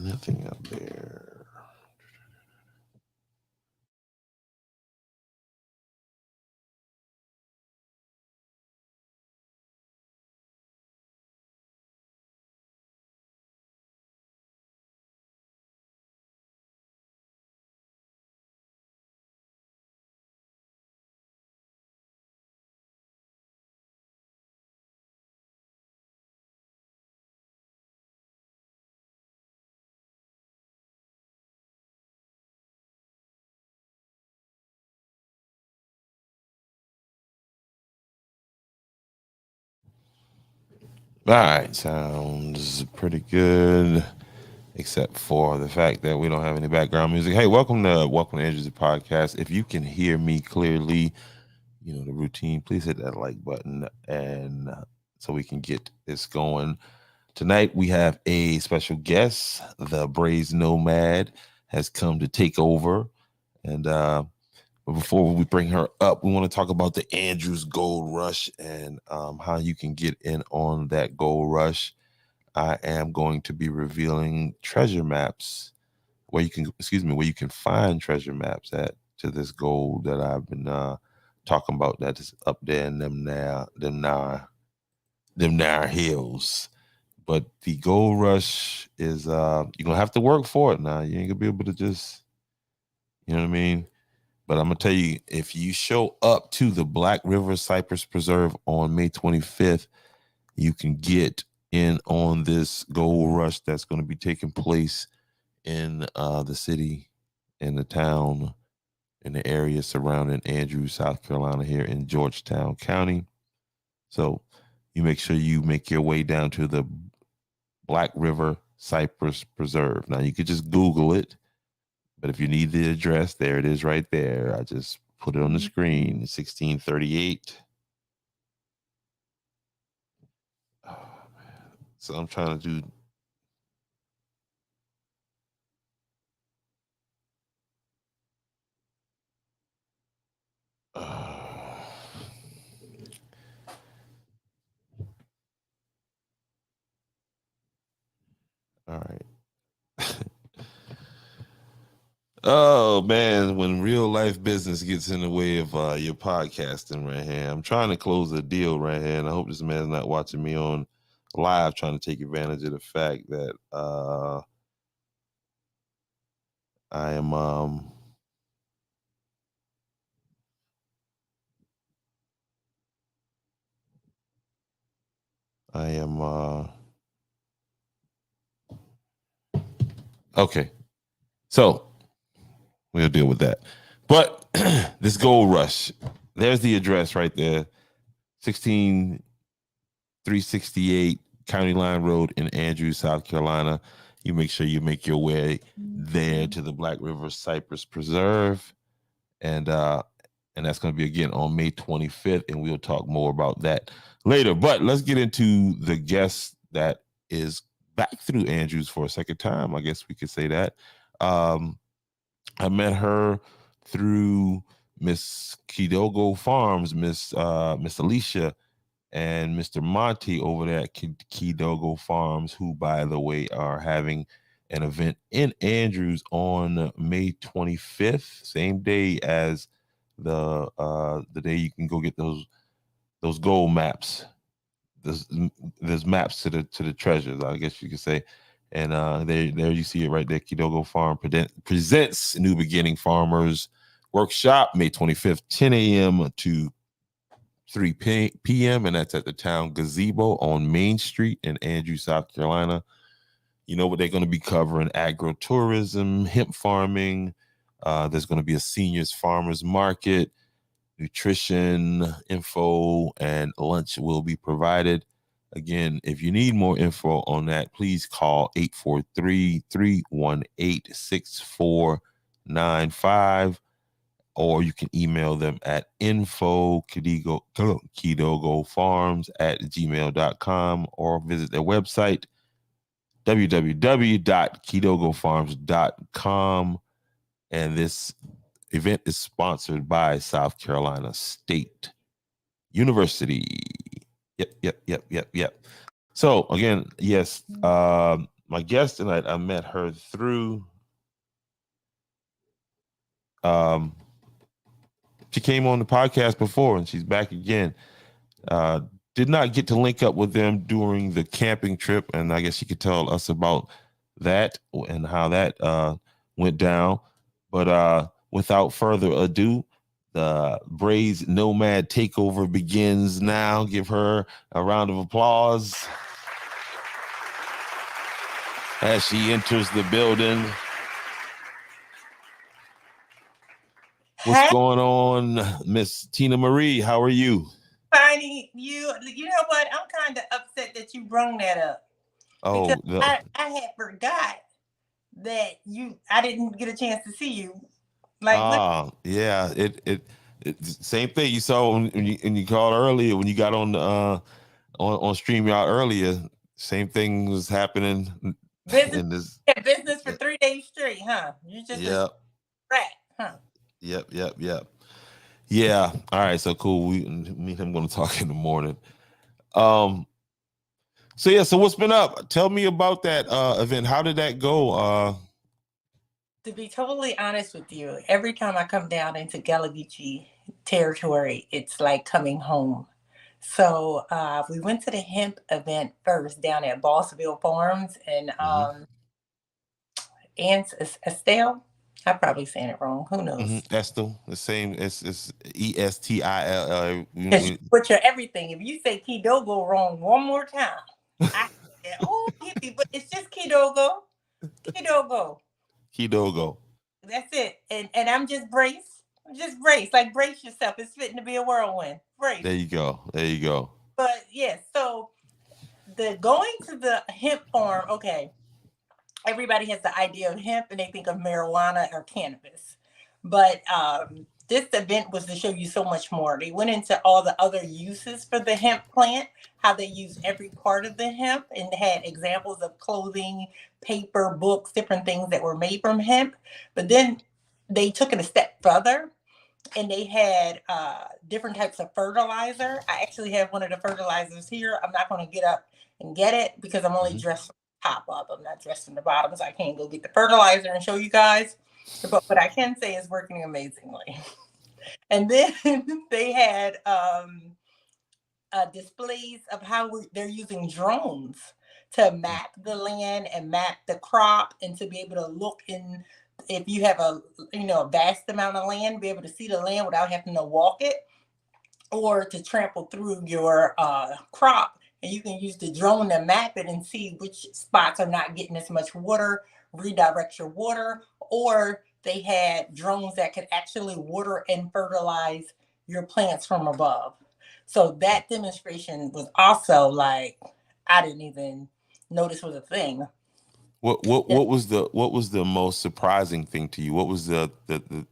Nothing up there. All right, sounds pretty good, except for the fact that we don't have any background music. Hey, welcome to Andrew's podcast. If you can hear me clearly, you know the routine. Please hit that like button, and so we can get this going. Tonight we have a special guest. The Brase Nomad has come to take over, and but before we bring her up, we want to talk about the Andrews Gold Rush and how you can get in on that gold rush. I am going to be revealing treasure maps where you can find treasure maps at to this gold that I've been talking about that is up there in them now hills. But the gold rush is you're gonna have to work for it now. You ain't gonna be able to just, you know what I mean? But I'm gonna tell you, if you show up to the Black River Cypress Preserve on May 25th, you can get in on this gold rush that's going to be taking place in the city, in the town, in the area surrounding Andrews, South Carolina, here in Georgetown County. So you make sure you make your way down to the Black River Cypress Preserve. Now you could just Google it, but if you need the address, there it is right there. I just put it on the screen, 1638. Oh, man. So I'm trying to do. All right. Oh man, when real life business gets in the way of your podcasting right here. I'm trying to close a deal right here, and I hope this man's not watching me on live trying to take advantage of the fact that I am I am okay. So we'll deal with that. But this gold rush, there's the address right there. 16368 County Line Road in Andrews, South Carolina. You make sure you make your way there to the Black River Cypress Preserve. And that's going to be again on May 25th, and we'll talk more about that later. But let's get into the guest that is back through Andrews for a second time. I guess we could say that. I met her through Miss Kidogo Farms, Miss Alicia and Mr. Monty over there at Kidogo Farms, who, by the way, are having an event in Andrews on May 25th, same day as the day you can go get those gold maps. There's maps to the treasures, I guess you could say. And there you see it right there. Kidogo Farm presents New Beginning Farmers Workshop May 25th, 10 a.m. to 3 p.m. and that's at the town gazebo on Main Street in Andrews, South Carolina. You know what they're going to be covering: agritourism, hemp farming. There's going to be a seniors farmers market, nutrition info, and lunch will be provided. Again, if you need more info on that, please call 843-318-6495, or you can email them at kidogofarms@gmail.com, or visit their website, www.kidogofarms.com. And this event is sponsored by South Carolina State University. Yep. So again, yes, my guest tonight, I met her through. Um, she came on the podcast before, and she's back again. Uh, did not get to link up with them during the camping trip, and I guess she could tell us about that and how that went down. But without further ado, the Brase Nomad takeover begins now. Give her a round of applause as she enters the building. What's going on, Miss Tina Marie? How are you? Finding you know what? I'm kind of upset that you brung that up because I had forgot that I didn't get a chance to see you. Yeah, it same thing you saw when you called earlier, when you got on StreamYard earlier. Same thing was happening in this business for 3 days straight, huh? You just a rat, huh? Yep. Yeah. All right. So cool. Me and him going to talk in the morning. So yeah. So what's been up? Tell me about that event. How did that go? To be totally honest with you, every time I come down into Gullah Geechee territory, it's like coming home. So we went to the hemp event first down at Bossville Farms and Aunt Estelle. I'm probably saying it wrong. Who knows? Estel, the same. It's Estill. But you're everything. If you say Kidogo wrong one more time, I say, oh, hippie, but it's just Kidogo. Kidogo. Kidogo. That's it. And I'm just Brase. Just brace. Like brace yourself. It's fitting to be a whirlwind. Brace. There you go. But yes, so the going to the hemp farm, okay. Everybody has the idea of hemp and they think of marijuana or cannabis. But this event was to show you so much more. They went into all the other uses for the hemp plant, how they use every part of the hemp, and had examples of clothing, paper, books, different things that were made from hemp. But then they took it a step further and they had different types of fertilizer. I actually have one of the fertilizers here. I'm not going to get up and get it because I'm only dressed from the top up. I'm not dressed from the bottom, so I can't go get the fertilizer and show you guys. But what I can say is working amazingly. And then they had displays of how they're using drones to map the land and map the crop and to be able to look in if you have a vast amount of land, be able to see the land without having to walk it or to trample through your crop. And you can use the drone to map it and see which spots are not getting as much water, redirect your water, or they had drones that could actually water and fertilize your plants from above. So that demonstration was also like, I didn't even know this was a thing. What was the most surprising thing to you? What was the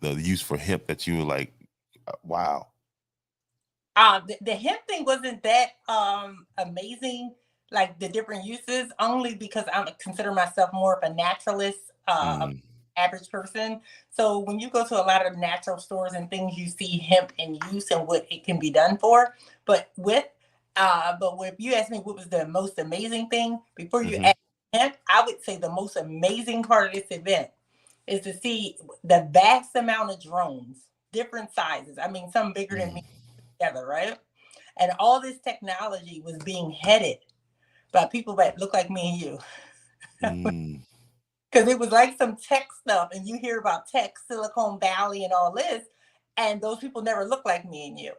use for hemp that you were like, wow? The hemp thing wasn't that amazing, like the different uses, only because I consider myself more of a naturalist, average person. So when you go to a lot of natural stores and things, you see hemp in use and what it can be done for. But if you ask me what was the most amazing thing before you ask hemp, I would say the most amazing part of this event is to see the vast amount of drones, different sizes. I mean, some bigger than me together, right? And all this technology was being headed by people that look like me and you. Because it was like some tech stuff, and you hear about tech, Silicon Valley, and all this, and those people never look like me and you.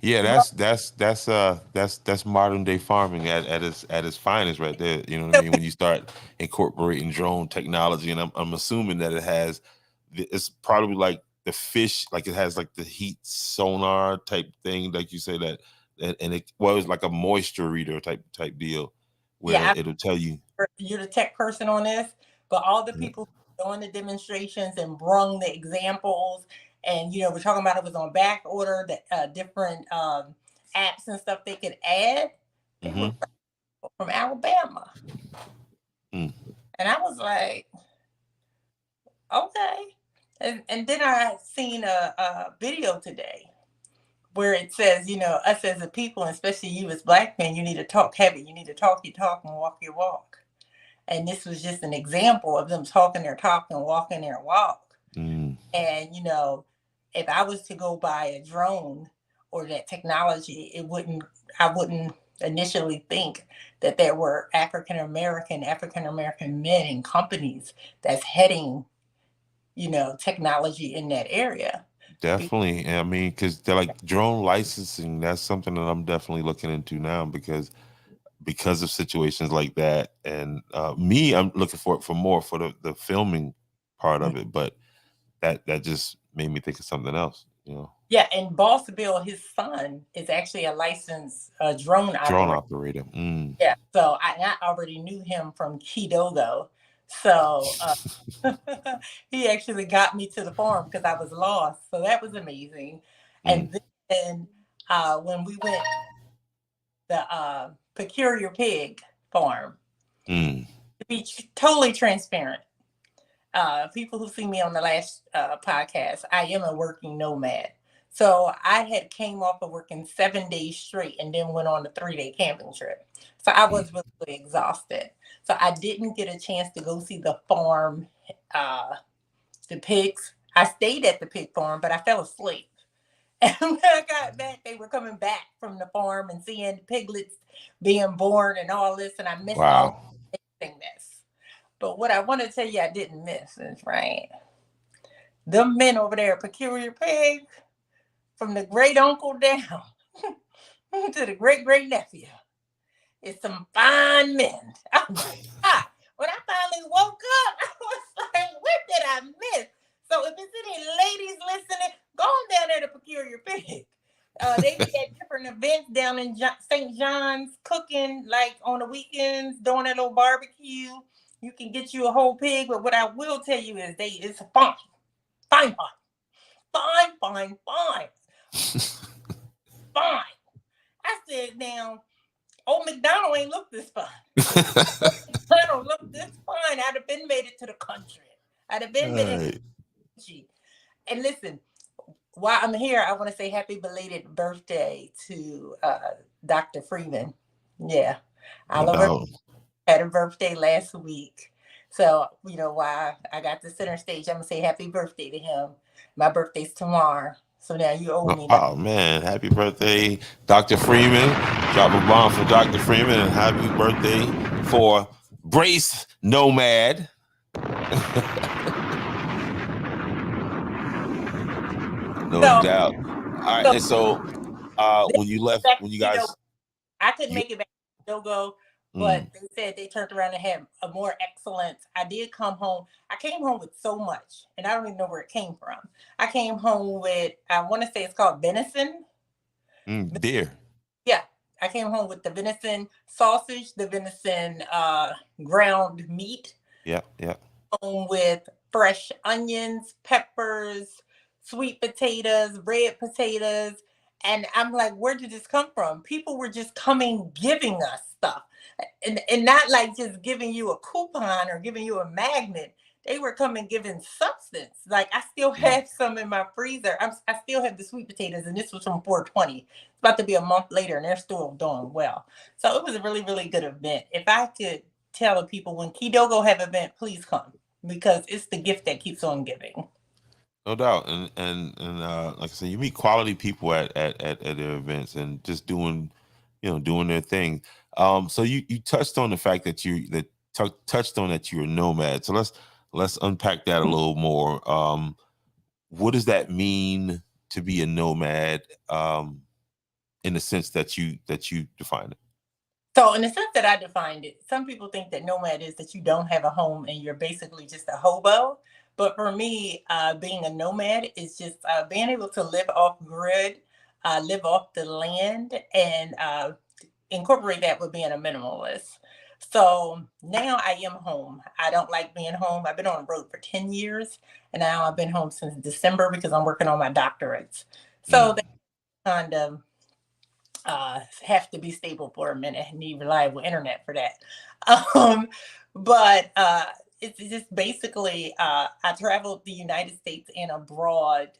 Yeah, that's modern day farming at its finest, right there. You know what I mean? When you start incorporating drone technology, and I'm assuming that it's probably like the fish, like it has like the heat sonar type thing, like you say that, and it was like a moisture reader type deal, where it'll tell you. You're the tech person on this, but all the people doing the demonstrations and brung the examples, and we're talking about it was on back order, the different apps and stuff they could add. They were from Alabama, and I was like, okay. And then I seen a video today where it says, us as a people, and especially you as Black men, you need to talk heavy. You need to talk your talk and walk your walk. And this was just an example of them talking their talk and walking their walk. Mm. And, if I was to go buy a drone or that technology, I wouldn't initially think that there were African American men in companies that's heading, technology in that area. Definitely. I mean, because they're like drone licensing. That's something that I'm definitely looking into now because of situations like that. And I'm looking for it for more for the filming part of it. But that just made me think of something else. Yeah, and Boss Bill, his son, is actually a licensed drone Drone operator. operator. Mm. Yeah, so I already knew him from Kidogo. So he actually got me to the farm because I was lost. So that was amazing. Mm. And then when we went the Procure Your Pig farm, Mm. to be totally transparent, people who see me on the last podcast, I am a working nomad. So I had came off of working 7 days straight and then went on a 3-day camping trip. So I Mm. was really exhausted. So I didn't get a chance to go see the farm, uh, the pigs. I stayed at the pig farm, but I fell asleep. And when I got back, they were coming back from the farm and seeing piglets being born and all this, and I missed all Wow. this. But what I want to tell you I didn't miss is right. Them men over there, Peculiar Pig, from the great uncle down to the great great nephew, is some fine men. Oh my God. When I finally woke up, I was like, what did I miss? So if there's any ladies listening, go on down there to Peculiar Pig. They be at different events down in St. John's, cooking like on the weekends, doing a little barbecue. You can get you a whole pig, but what I will tell you is it's fine, fine, fine. I said, now, old McDonald ain't look this fine. McDonald look this fine. I'd have been made it to the country. I'd have been made Right. it. And listen, while I'm here, I want to say happy belated birthday to Dr. Freeman. Yeah. No Oliver doubt. had a birthday last week. So, why I got the center stage, I'm going to say happy birthday to him. My birthday's tomorrow. So now you owe me. Oh man, happy birthday, Dr. Freeman. Drop a bomb for Dr. Freeman and happy birthday for Brase Nomad. No So, doubt. All right. so And so when you left, back when you to guys Kidogo. I couldn't you make it back to Kidogo, but mm, they said they turned around and had a more excellent. I did come home. I came home with so much, and I don't even know where it came from. I came home with, I want to say it's called venison. dear. Yeah. I came home with the venison sausage, the venison ground meat, Yeah, yeah. home with fresh onions, peppers, sweet potatoes, red potatoes. And I'm like, where did this come from? People were just coming, giving us stuff. And not like just giving you a coupon or giving you a magnet. They were coming giving substance. Like I still Mm. have some in my freezer. I still have the sweet potatoes, and this was from 420. It's about to be a month later, and they're still doing well. So it was a really, really good event. If I could tell the people when Kidogo have event, please come because it's the gift that keeps on giving. No doubt. And like I said, you meet quality people at their events and just doing their thing. So you touched on the fact that touched on that you're a nomad. So let's unpack that a little more. What does that mean to be a nomad? In the sense that you define it. So, in the sense that I defined it, some people think that nomad is that you don't have a home and you're basically just a hobo. But for me, being a nomad is just being able to live off grid, live off the land, and incorporate that with being a minimalist. So now I am home. I don't like being home. I've been on the road for 10 years, and now I've been home since December because I'm working on my doctorates. So Mm. they kind of have to be stable for a minute. Need reliable internet for that. Um, but it's just basically I traveled the United States and abroad,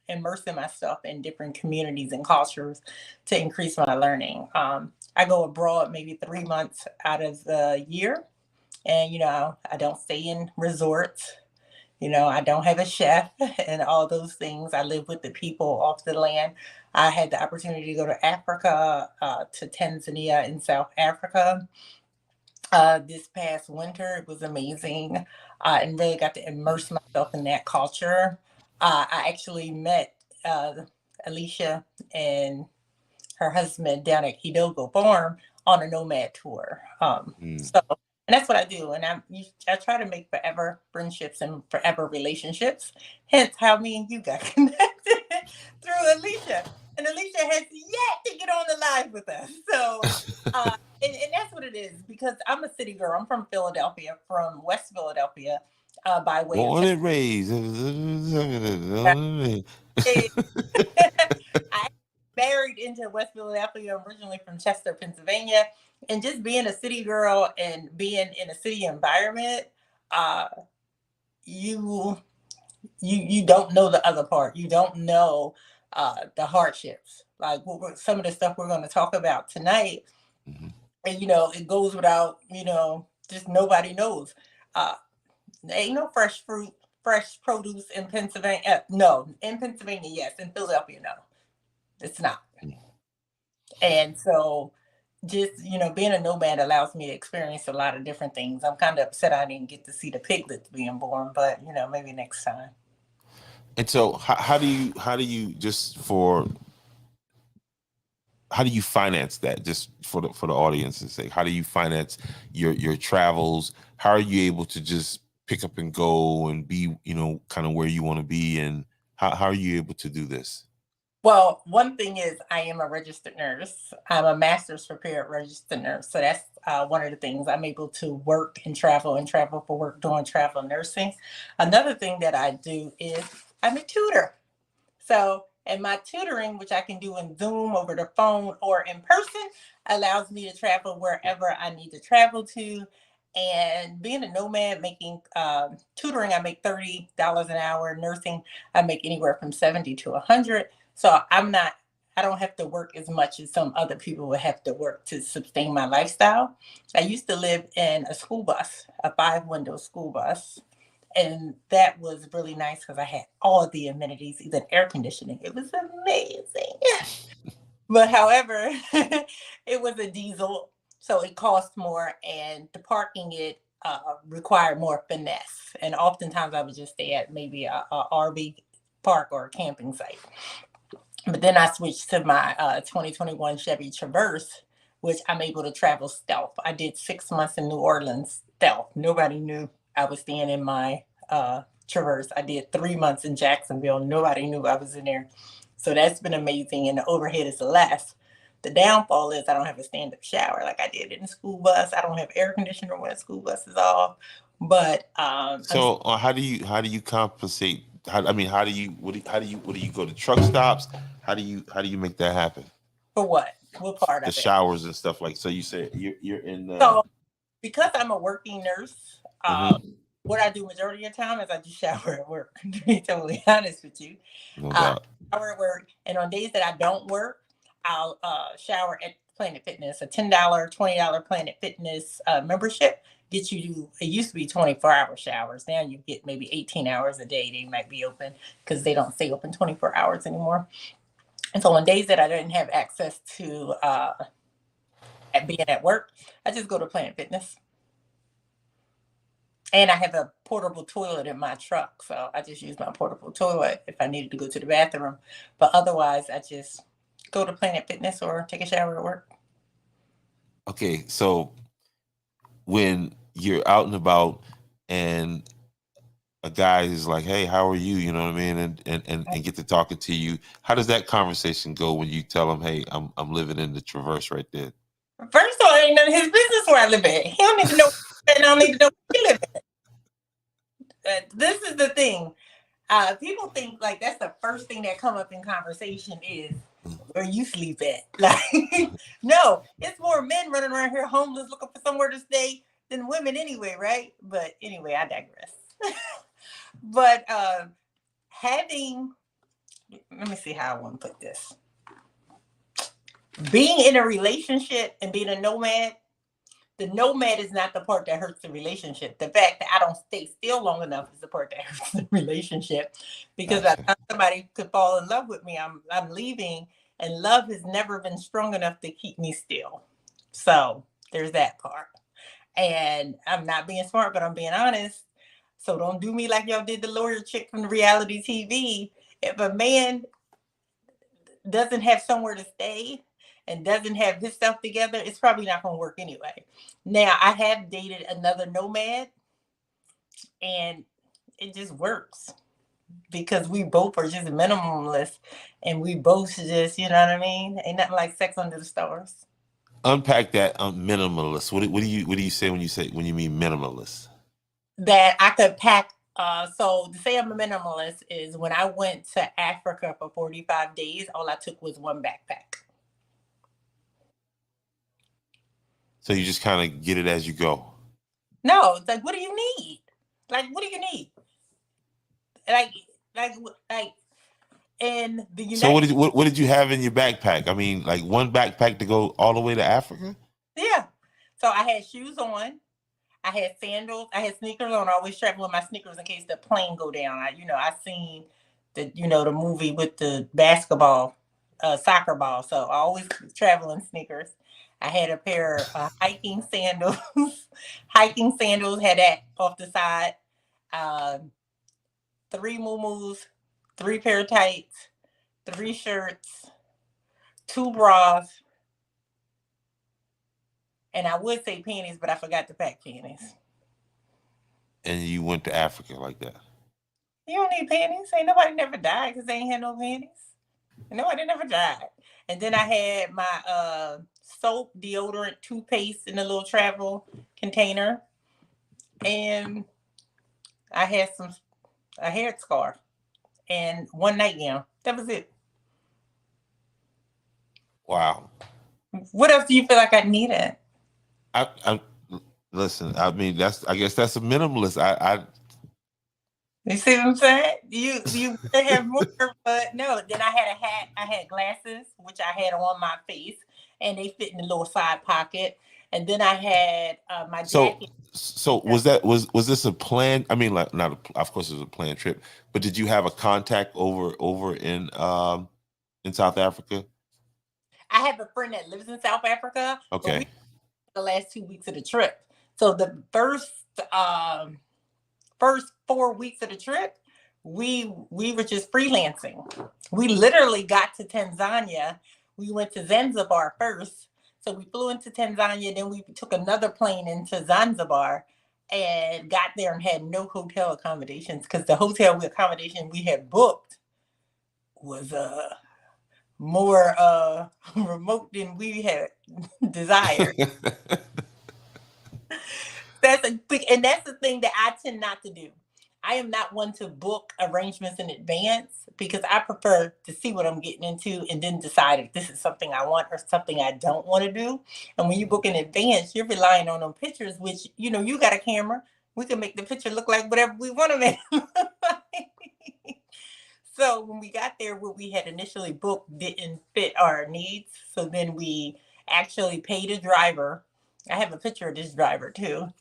immersing myself in different communities and cultures to increase my learning. I go abroad maybe 3 months out of the year. And, I don't stay in resorts. I don't have a chef and all those things. I live with the people off the land. I had the opportunity to go to Africa, to Tanzania in South Africa, this past winter. It was amazing, and really got to immerse myself in that culture. I actually met Alicia and her husband down at Hidalgo Farm on a nomad tour. Mm. So, and that's what I do. And I try to make forever friendships and forever relationships. Hence how me and you got connected through Alicia. And Alicia has yet to get on the live with us. So, and that's what it is, because I'm a city girl. I'm from Philadelphia, from West Philadelphia, by way of Born and raised. Texas. I married into West Philadelphia, originally from Chester, Pennsylvania, and just being a city girl and being in a city environment, uh, you you don't know the other part. You don't know the hardships, like some of the stuff we're going to talk about tonight. Mhm. And it goes without, just nobody knows. Uh, there ain't no fresh fruit, fresh produce in Pennsylvania. No, in Pennsylvania, yes. In Philadelphia, no, it's not. And so just, being a nomad allows me to experience a lot of different things. I'm kind of upset I didn't get to see the piglets being born, but maybe next time. And so how do you just for how do you finance that, just for the audience's sake? How do you finance your travels? How are you able to just pick up and go and be, kind of where you want to be? And how are you able to do this? Well, one thing is I am a registered nurse. I'm a master's prepared registered nurse. So that's one of the things. I'm able to work and travel for work doing travel nursing. Another thing that I do is I'm a tutor. So, and my tutoring, which I can do in Zoom, over the phone, or in person, allows me to travel wherever I need to travel to. And being a nomad, making tutoring, I make $30 an hour. Nursing, I make anywhere from 70 to 100. So I don't have to work as much as some other people would have to work to sustain my lifestyle. I used to live in a school bus, a 5 window school bus, and that was really nice because I had all the amenities, even air conditioning. It was amazing. But however, it was a diesel, so it cost more, and the parking it required more finesse. And oftentimes, I would just stay at maybe a RV park or a camping site. But then I switched to my 2021 Chevy Traverse, which I'm able to travel stealth. I did 6 months in New Orleans stealth. Nobody knew I was staying in my Traverse. I did 3 months in Jacksonville. Nobody knew I was in there. So that's been amazing. And the overhead is less. The downfall is I don't have a stand up shower like I did in the school bus. I don't have air conditioner when the school bus is off. But I'm So how do you compensate? I mean, how do you what do you go to truck stops? How do you make that happen? for what? What part The of it? showers and stuff, like, so you said you're in So because I'm a working nurse, mhm, what I do majority of the time is I just shower at work. To be totally honest with you, no uh, doubt. shower at work, and on days that I don't work, I'll shower at Planet Fitness. A $10, $20 Planet Fitness membership gets you to. It used to be 24-hour showers. Now you get maybe 18 hours a day. They might be open because they don't stay open 24 hours anymore. And so on days that I didn't have access to at being at work, I just go to Planet Fitness. And I have a portable toilet in my truck, so I just use my portable toilet if I needed to go to the bathroom. But otherwise, I just go to Planet Fitness or take a shower at work. Okay, so when you're out and about and a guy is like, "Hey, how are you?" You know what I mean, and get to talking to you. How does that conversation go when you tell him, "Hey, I'm living in the Traverse right there"? First of all, it ain't none of his business where I live at. He don't need to know, and I don't need to know where he live at. This is the thing. People think like that's the first thing that come up in conversation is where you sleep at. Like, no, it's more men running around here homeless looking for somewhere to stay than women anyway, right? But anyway, I digress. But having, let me see how I want to put this. Being in a relationship and being a nomad The nomad is not the part that hurts the relationship. The fact that I don't stay still long enough is the part that hurts the relationship. Because by the Gotcha. time somebody could fall in love with me, I'm leaving, and love has never been strong enough to keep me still. So there's that part. And I'm not being smart, but I'm being honest. So don't do me like y'all did the lawyer chick from the reality TV. If a man doesn't have somewhere to stay and doesn't have his stuff together, it's probably not going to work anyway. Now, I have dated another nomad, and it just works because we both are just minimalists, and we both just, you know what I mean? Ain't nothing like sex under the stars. Unpack that minimalist. What do you say when you mean minimalist? That I could pack. So to say I'm a minimalist is when I went to Africa for 45 days, all I took was one backpack. So you just kind of get it as you go. No, it's like, what do you need? Like, what do you need? Like, like, like, in the So United States. what did you have in your backpack? I mean, like one backpack to go all the way to Africa? Yeah. So I had shoes on. I had sandals. I had sneakers on. I always travel with my sneakers in case the plane go down. I seen the movie with the basketball, soccer ball. So I always travel in sneakers. I had a pair of hiking sandals. Hiking sandals had that off the side. Um, three muumuus, three pair of tights, three shirts, two bras, and I would say panties, but I forgot to pack panties. And you went to Africa like that. You don't need panties. Ain't nobody never died because they ain't had no panties. Nobody never died. And then I had my soap, deodorant, toothpaste in a little travel container. And I had a hair scarf and one nightgown. That was it. Wow. What else do you feel like I needed? I listen. I mean, I guess that's a minimalist. You see what I'm saying? You have more, but no. Then I had a hat. I had glasses, which I had on my face, and they fit in the little side pocket. And then I had my jacket. So was this a plan? I mean, like not of course it was a planned trip, but did you have a contact over in South Africa? I have a friend that lives in South Africa, but we Okay. the last 2 weeks of the trip. So the first 4 weeks of the trip, we were just freelancing. We literally got to Tanzania. We went to Zanzibar first. So we flew into Tanzania, then we took another plane into Zanzibar and got there and had no hotel accommodations because the hotel accommodation we had booked was more remote than we had desired. That's the thing that I tend not to do. I am not one to book arrangements in advance because I prefer to see what I'm getting into and then decide if this is something I want or something I don't want to do. And when you book in advance, you're relying on them pictures, which you got a camera. We can make the picture look like whatever we want to make. So when we got there, what we had initially booked didn't fit our needs. So then we actually paid a driver. I have a picture of this driver too.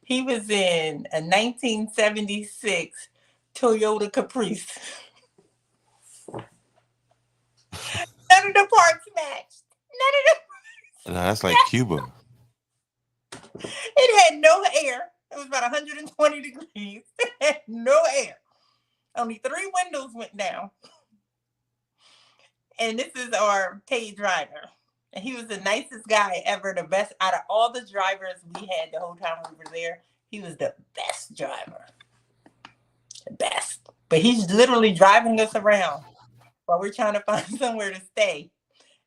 He was in a 1976 Toyota Caprice. None of the parts matched. None of the. No, that's like Cuba. It had no air. It was about 120 degrees. It had no air. Only 3 windows went down. And this is our paid driver. And he was the nicest guy ever, the best out of all the drivers we had the whole time we were there. He was the best driver. The best. But he's literally driving us around while we're trying to find somewhere to stay.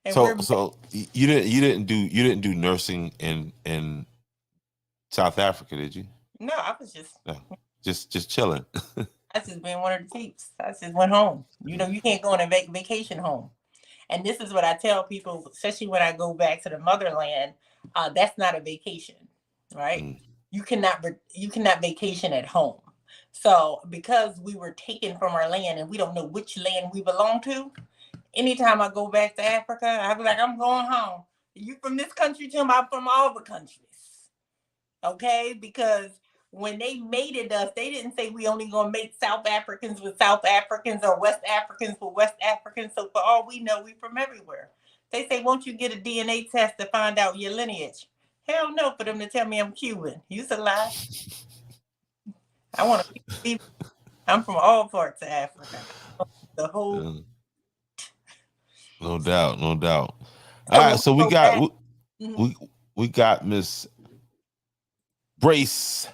And so you didn't do nursing in South Africa, did you? No, I was just chilling. I just been one of the peeps. I just went home. You can't go on a vacation home. And this is what I tell people, especially when I go back to the motherland. That's not a vacation, right? Mm. You cannot vacation at home. So because we were taken from our land and we don't know which land we belong to, anytime I go back to Africa, I be like, I'm going home. You from this country? Tell me I'm from all the countries. Okay, because when they mated us, they didn't say we only gonna mate South Africans with South Africans or West Africans with West Africans. So for all we know, we from everywhere. They say, won't you get a DNA test to find out your lineage? Hell no, for them to tell me I'm Cuban. You a lie. I want to be. I'm from all parts of Africa. The whole. No doubt, no doubt. So All when right, so we go back, mm-hmm. we got Miss Brase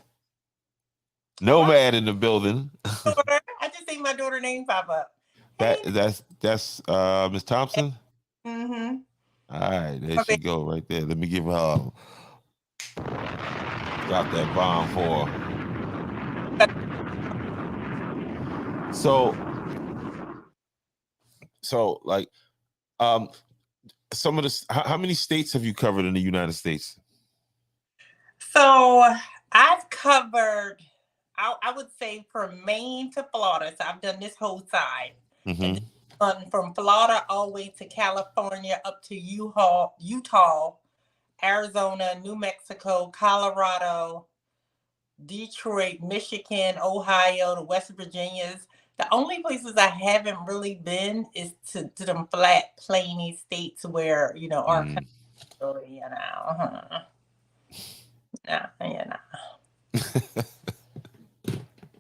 Nomad in the building. I just think my daughter name pop up. That's Miss Thompson. Mm-hmm. All right, there she go right there. Let me give her drop that bomb for her. So like some of the how many states have you covered in the United States? So I've covered, I would say from Maine to Florida. So I've done this whole side. Mm-hmm. And from Florida all the way to California, up to Utah, Arizona, New Mexico, Colorado, Detroit, Michigan, Ohio, the West Virginias. The only places I haven't really been is to them flat, plainy states where, our country, I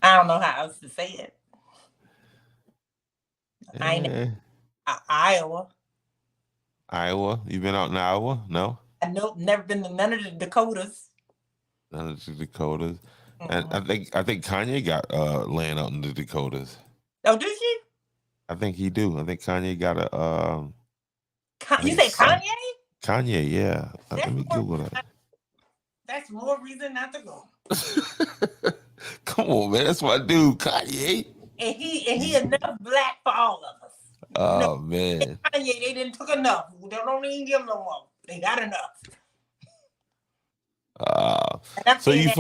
don't know how else to say it. Yeah. Iowa. Iowa? You been out in Iowa? No? Never been to none of the Dakotas. None of the Dakotas. And I think Kanye got land out in the Dakotas. Oh, did she? I think he do. I think Kanye got a you say Kanye? Kanye, yeah. Let me Google that. That's more reason not to go. Come on, man. That's my dude, Kanye. And he enough black for all of us. Oh, man. Kanye, they didn't took enough. They don't even give them no more. They got enough. So you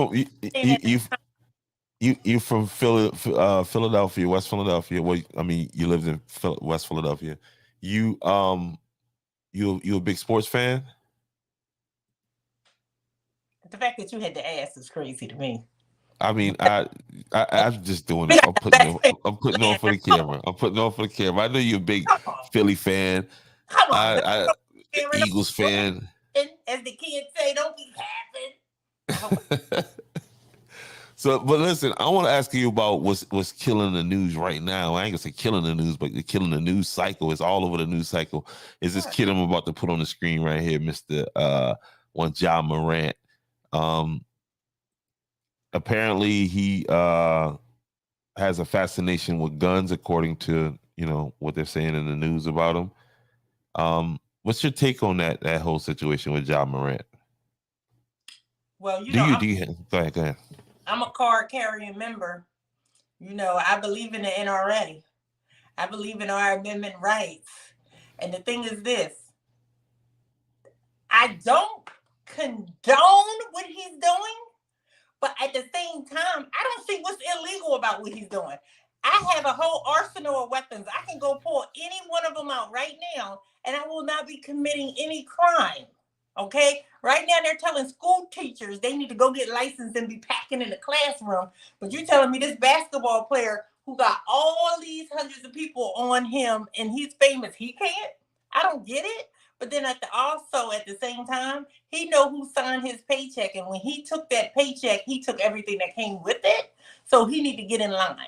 from Philadelphia, West Philadelphia. Well, I mean, you lived in West Philadelphia. You a big sports fan? The fact that you had to ask is crazy to me. I mean, I'm just doing it. I'm putting on for the camera. I'm putting on for the camera. I know you're a big Philly fan. Come on, Eagles fan. As the kids say, don't be happy. So, but listen, I want to ask you about what's killing the news right now. I ain't gonna say killing the news, but killing the news cycle. It's all over the news cycle. Is this kid I'm about to put on the screen right here, Mr. Ja Morant? Apparently he has a fascination with guns, according to what they're saying in the news about him. What's your take on that whole situation with Ja Morant? Well, go ahead. I'm a card carrying member. I believe in the NRA. I believe in our amendment rights. And the thing is this, I don't condone what he's doing, but at the same time, I don't see what's illegal about what he's doing. I have a whole arsenal of weapons. I can go pull any one of them out right now, and I will not be committing any crime. Okay? Right now, they're telling school teachers they need to go get licensed and be packing in the classroom. But you're telling me this basketball player who got all these hundreds of people on him and he's famous, he can't? I don't get it. But then also at the same time, he know who signed his paycheck. And when he took that paycheck, he took everything that came with it. So he need to get in line.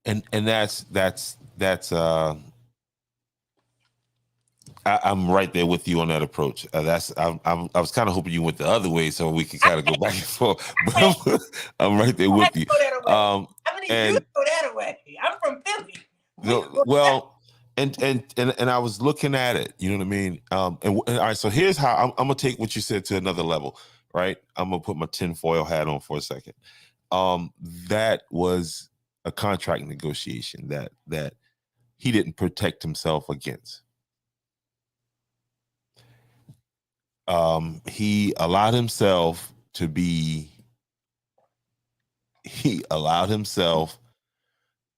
And that's I'm right there with you on that approach. I was kind of hoping you went the other way so we could kind of go back and forth. But I'm right there with you. You go that away. I'm from Philly. And I was looking at it. You know what I mean? And all right. So here's how I'm gonna take what you said to another level. Right? I'm gonna put my tinfoil hat on for a second. That was a contract negotiation that he didn't protect himself against. He allowed himself.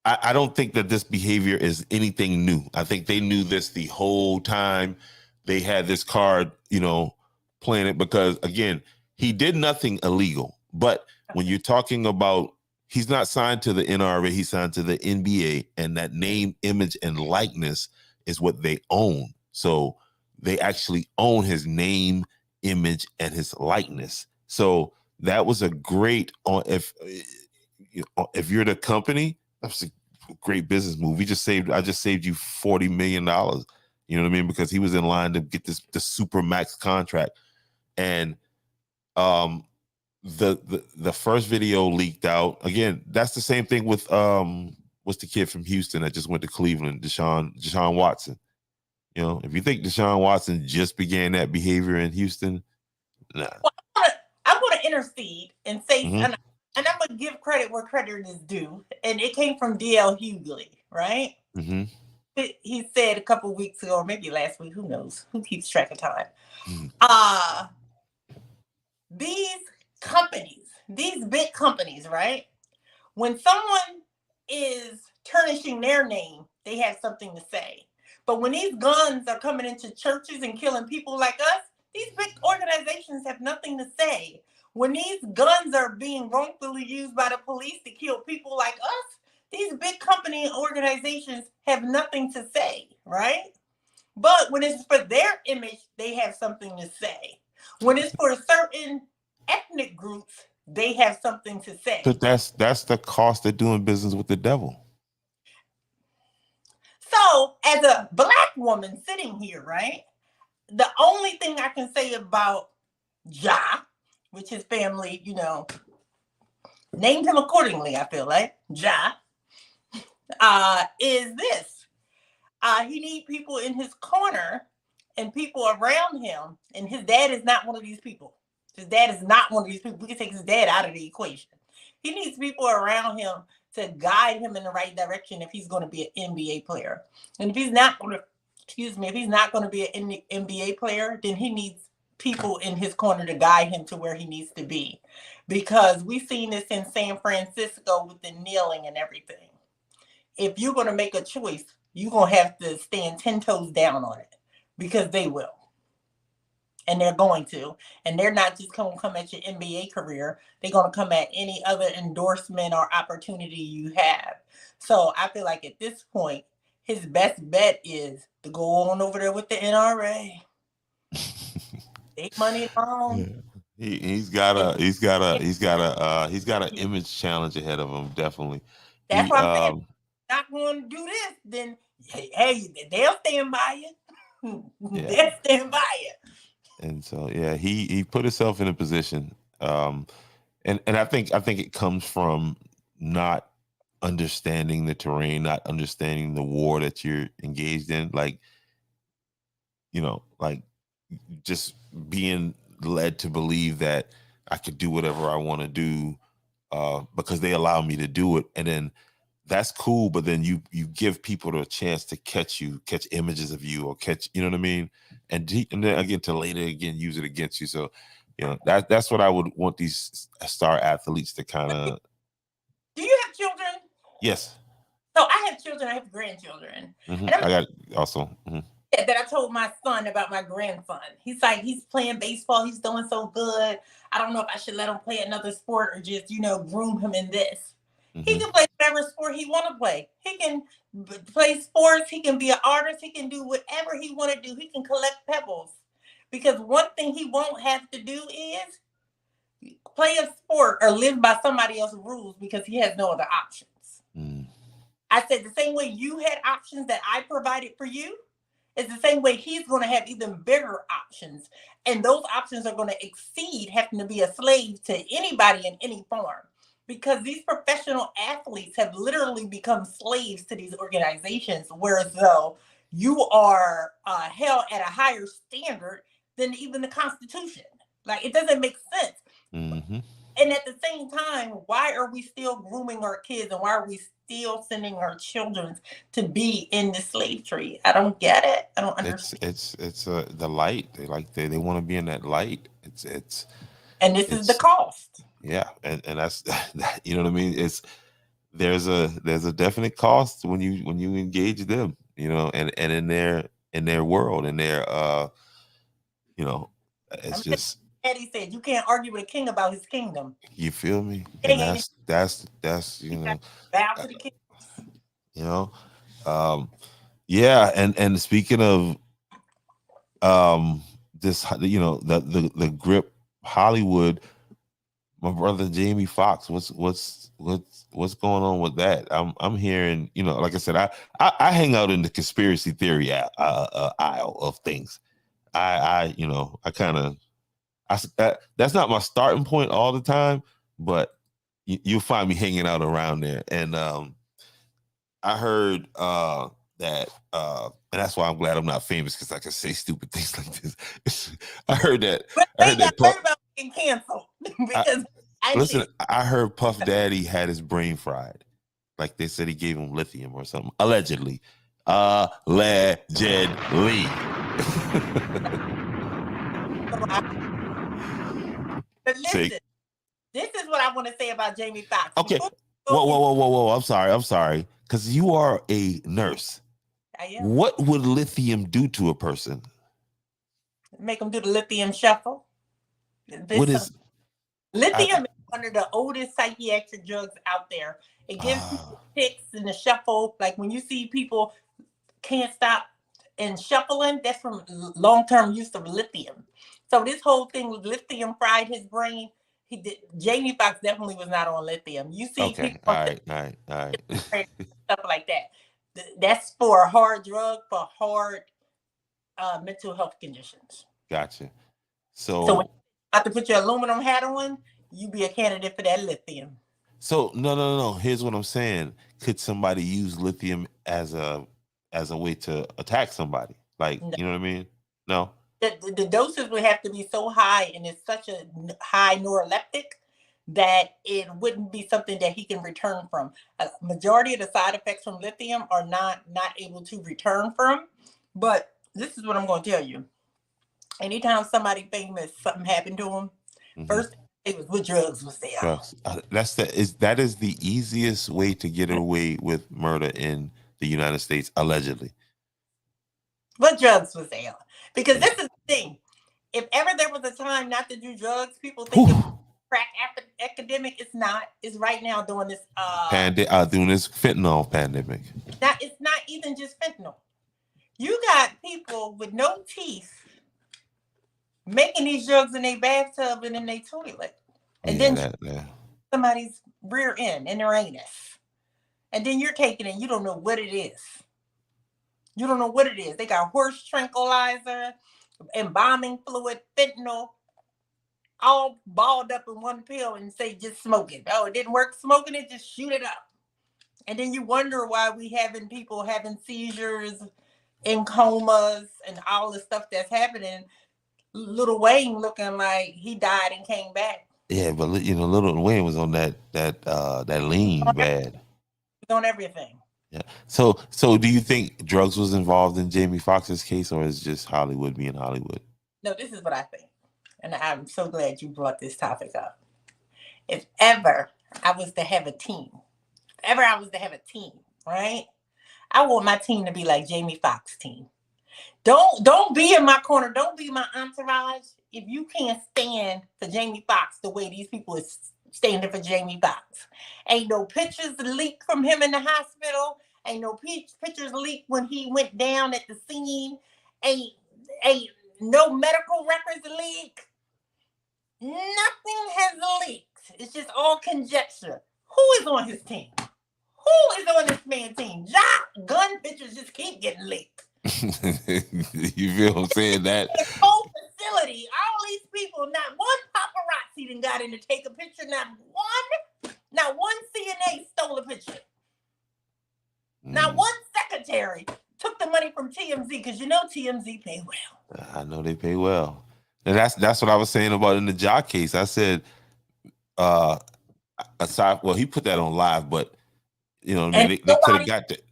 I don't think that this behavior is anything new. I think they knew this the whole time. They had this card, playing it because, again, he did nothing illegal. But when you're talking about, he's not signed to the NRA, he's signed to the NBA, and that name, image, and likeness is what they own. So they actually own his name, image, and his likeness. So that was a great, if you're the company, that's a great business move. I just saved you $40 million. You know what I mean? Because he was in line to get the super max contract. And the first video leaked out. Again, that's the same thing with what's the kid from Houston that just went to Cleveland, Deshaun Watson. You know, if you think Deshaun Watson just began that behavior in Houston, nah. Well, I'm gonna intercede and say, and I'm gonna give credit where credit is due, and it came from DL Hughley, right? He said a couple weeks ago, or maybe last week, who knows? Who keeps track of time? These companies, these big companies, right? When someone is tarnishing their name, they have something to say. But when these guns are coming into churches and killing people like us, these big organizations have nothing to say. When these guns are being wrongfully used by the police to kill people like us, these big company organizations have nothing to say, right? But when it's for their image, they have something to say. When it's for certain ethnic groups, they have something to say. But that's the cost of doing business with the devil. So, as a Black woman sitting here, right, the only thing I can say about Ja, which his family, named him accordingly, I feel like, Ja, is this. He needs people in his corner and people around him, and his dad is not one of these people. His dad is not one of these people. We can take his dad out of the equation. He needs people around him to guide him in the right direction if he's going to be an NBA player. And if he's not going to, if he's not going to be an NBA player, then he needs people in his corner to guide him to where he needs to be. Because we've seen this in San Francisco with the kneeling and everything. If you're going to make a choice, you're going to have to stand 10 toes down on it, because they will. And they're going to. And they're not just going to come at your NBA career. They're going to come at any other endorsement or opportunity you have. So I feel like at this point, his best bet is to go on over there with the NRA. Take money alone. Yeah. He's got an image challenge ahead of him, definitely. That's why I'm saying, not going to do this, then hey, they'll stand by you. They'll stand by you. And so, yeah, he put himself in a position, and I think it comes from not understanding the terrain, not understanding the war that you're engaged in, like just being led to believe that I could do whatever I want to do because they allow me to do it, and then that's cool. But then you give people the chance to catch images of you, or catch, you know what I mean? And then again, to later use it against you. So, that's what I would want these star athletes to kind of. Do you have children? Yes. So I have children. I have grandchildren. And I got also. That I told my son about my grandson. He's like, he's playing baseball. He's doing so good. I don't know if I should let him play another sport or just, groom him in this. He can play whatever sport he want to play. He can play sports. He can be an artist. He can do whatever he want to do. He can collect pebbles. Because one thing he won't have to do is play a sport or live by somebody else's rules, because he has no other options. I said the same way you had options that I provided for you, it's the same way he's going to have even bigger options. And those options are going to exceed having to be a slave to anybody in any form. Because these professional athletes have literally become slaves to these organizations, whereas though you are held at a higher standard than even the Constitution. Like, it doesn't make sense. And at the same time, why are we still grooming our kids, and why are we still sending our children to be in the slave trade? I don't get it. I don't understand. It's the light. They want to be in that light. And this is the cost. Yeah, and that's you know what I mean. There's a definite cost when you engage them, and in their world, and their it's just. Eddie said, you can't argue with a king about his kingdom. You feel me? King And ain't that's he got to bow to the king. you know, yeah. And speaking of this, the grip Hollywood, my brother Jamie Foxx, what's going on with that? I'm hearing, like I said, I hang out in the conspiracy theory aisle of things. I kind of that's not my starting point all the time, but you'll find me hanging out around there. And I heard that, and that's why I'm glad I'm not famous, because I can say stupid things like this. I heard that. But I they heard that. got worried about being canceled because Listen, I heard Puff Daddy had his brain fried. Like they said, he gave him lithium or something. Allegedly. Allegedly. But listen, this is what I want to say about Jamie Foxx. Okay. Whoa. I'm sorry. Because you are a nurse. I am. What would lithium do to a person? Make them do the lithium shuffle. Lithium is one of the oldest psychiatric drugs out there. It gives people tics in the shuffle. Like when you see people can't stop and shuffling, that's from long-term use of lithium. So this whole thing with lithium fried his brain. Jamie Foxx definitely was not on lithium. You see people all right. stuff like that. That's for a hard drug for hard mental health conditions. Gotcha. So when you have to put your aluminum hat on, you be a candidate for that lithium. So no. Here's what I'm saying. Could somebody use lithium as a way to attack somebody? Like, no. You know what I mean? No. The doses would have to be so high, and it's such a high neuroleptic that it wouldn't be something that he can return from. A majority of the side effects from lithium are not able to return from. But this is what I'm going to tell you. Anytime somebody famous, something happened to him, first it was what drugs was there. Drugs. That is the easiest way to get away with murder in the United States, allegedly. What drugs was there? Because this is the thing. If ever there was a time not to do drugs, people think it was crack epidemic. It's not. It's right now doing this doing this fentanyl pandemic. It's not even just fentanyl. You got people with no teeth making these drugs in their bathtub and in their toilet. And then somebody's rear end in their anus. And then you're taking it, you don't know what it is. You don't know what it is. They got horse tranquilizer, embalming fluid, fentanyl, all balled up in one pill and say just smoke it. Oh, it didn't work smoking it, just shoot it up. And then you wonder why we having people having seizures, in comas, and all the stuff that's happening. Lil Wayne looking like he died and came back. Yeah, but Lil Wayne was on that lean bad. On everything. Yeah. So do you think drugs was involved in Jamie Foxx's case, or is just Hollywood being Hollywood? No, this is what I think. And I'm so glad you brought this topic up. If ever I was to have a team, right? I want my team to be like Jamie Foxx team. Don't be in my corner. Don't be my entourage. If you can't stand for Jamie Foxx the way these people is standing for Jamie Foxx. Ain't no pictures leaked from him in the hospital. Ain't no pictures leaked when he went down at the scene. Ain't no medical records leaked. Nothing has leaked. It's just all conjecture. Who is on his team? Who is on this man's team? Gun pictures just keep getting leaked. You feel what I'm saying? That the whole facility, all these people, not one paparazzi done got in to take a picture. Not one CNA stole a picture. Not one secretary took the money from TMZ, because TMZ pay well. I know they pay well. And that's what I was saying about in the Ja case. I said, he put that on live, but they could have got that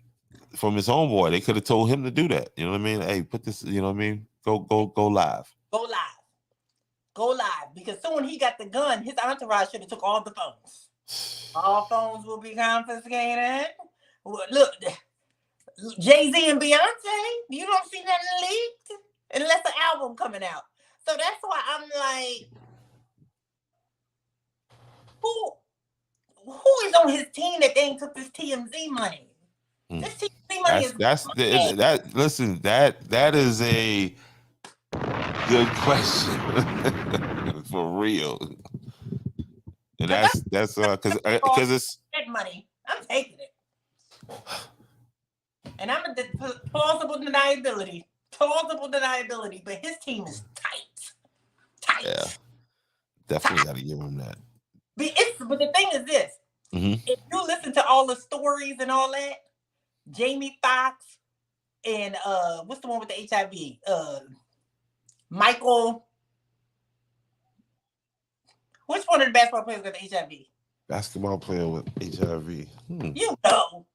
from his homeboy. They could have told him to do that. You know what I mean? Hey, put this, you know what I mean? Go live. Go live. Because soon he got the gun, his entourage should have took all the phones. All phones will be confiscated. Look, Jay-Z and Beyonce, you don't see nothing leaked unless an album coming out. So that's why I'm like, who is on his team that they ain't took this TMZ money? This TMZ money is that. Listen, that is a good question for real, and that's because it's that money. I'm taking it, and I'm a plausible deniability. But his team is tight. Yeah, definitely got to give him that. But the thing is this: if you listen to all the stories and all that, Jamie Foxx and what's the one with the HIV? Michael. Which one of the basketball players got the HIV? Basketball player with HIV. You know.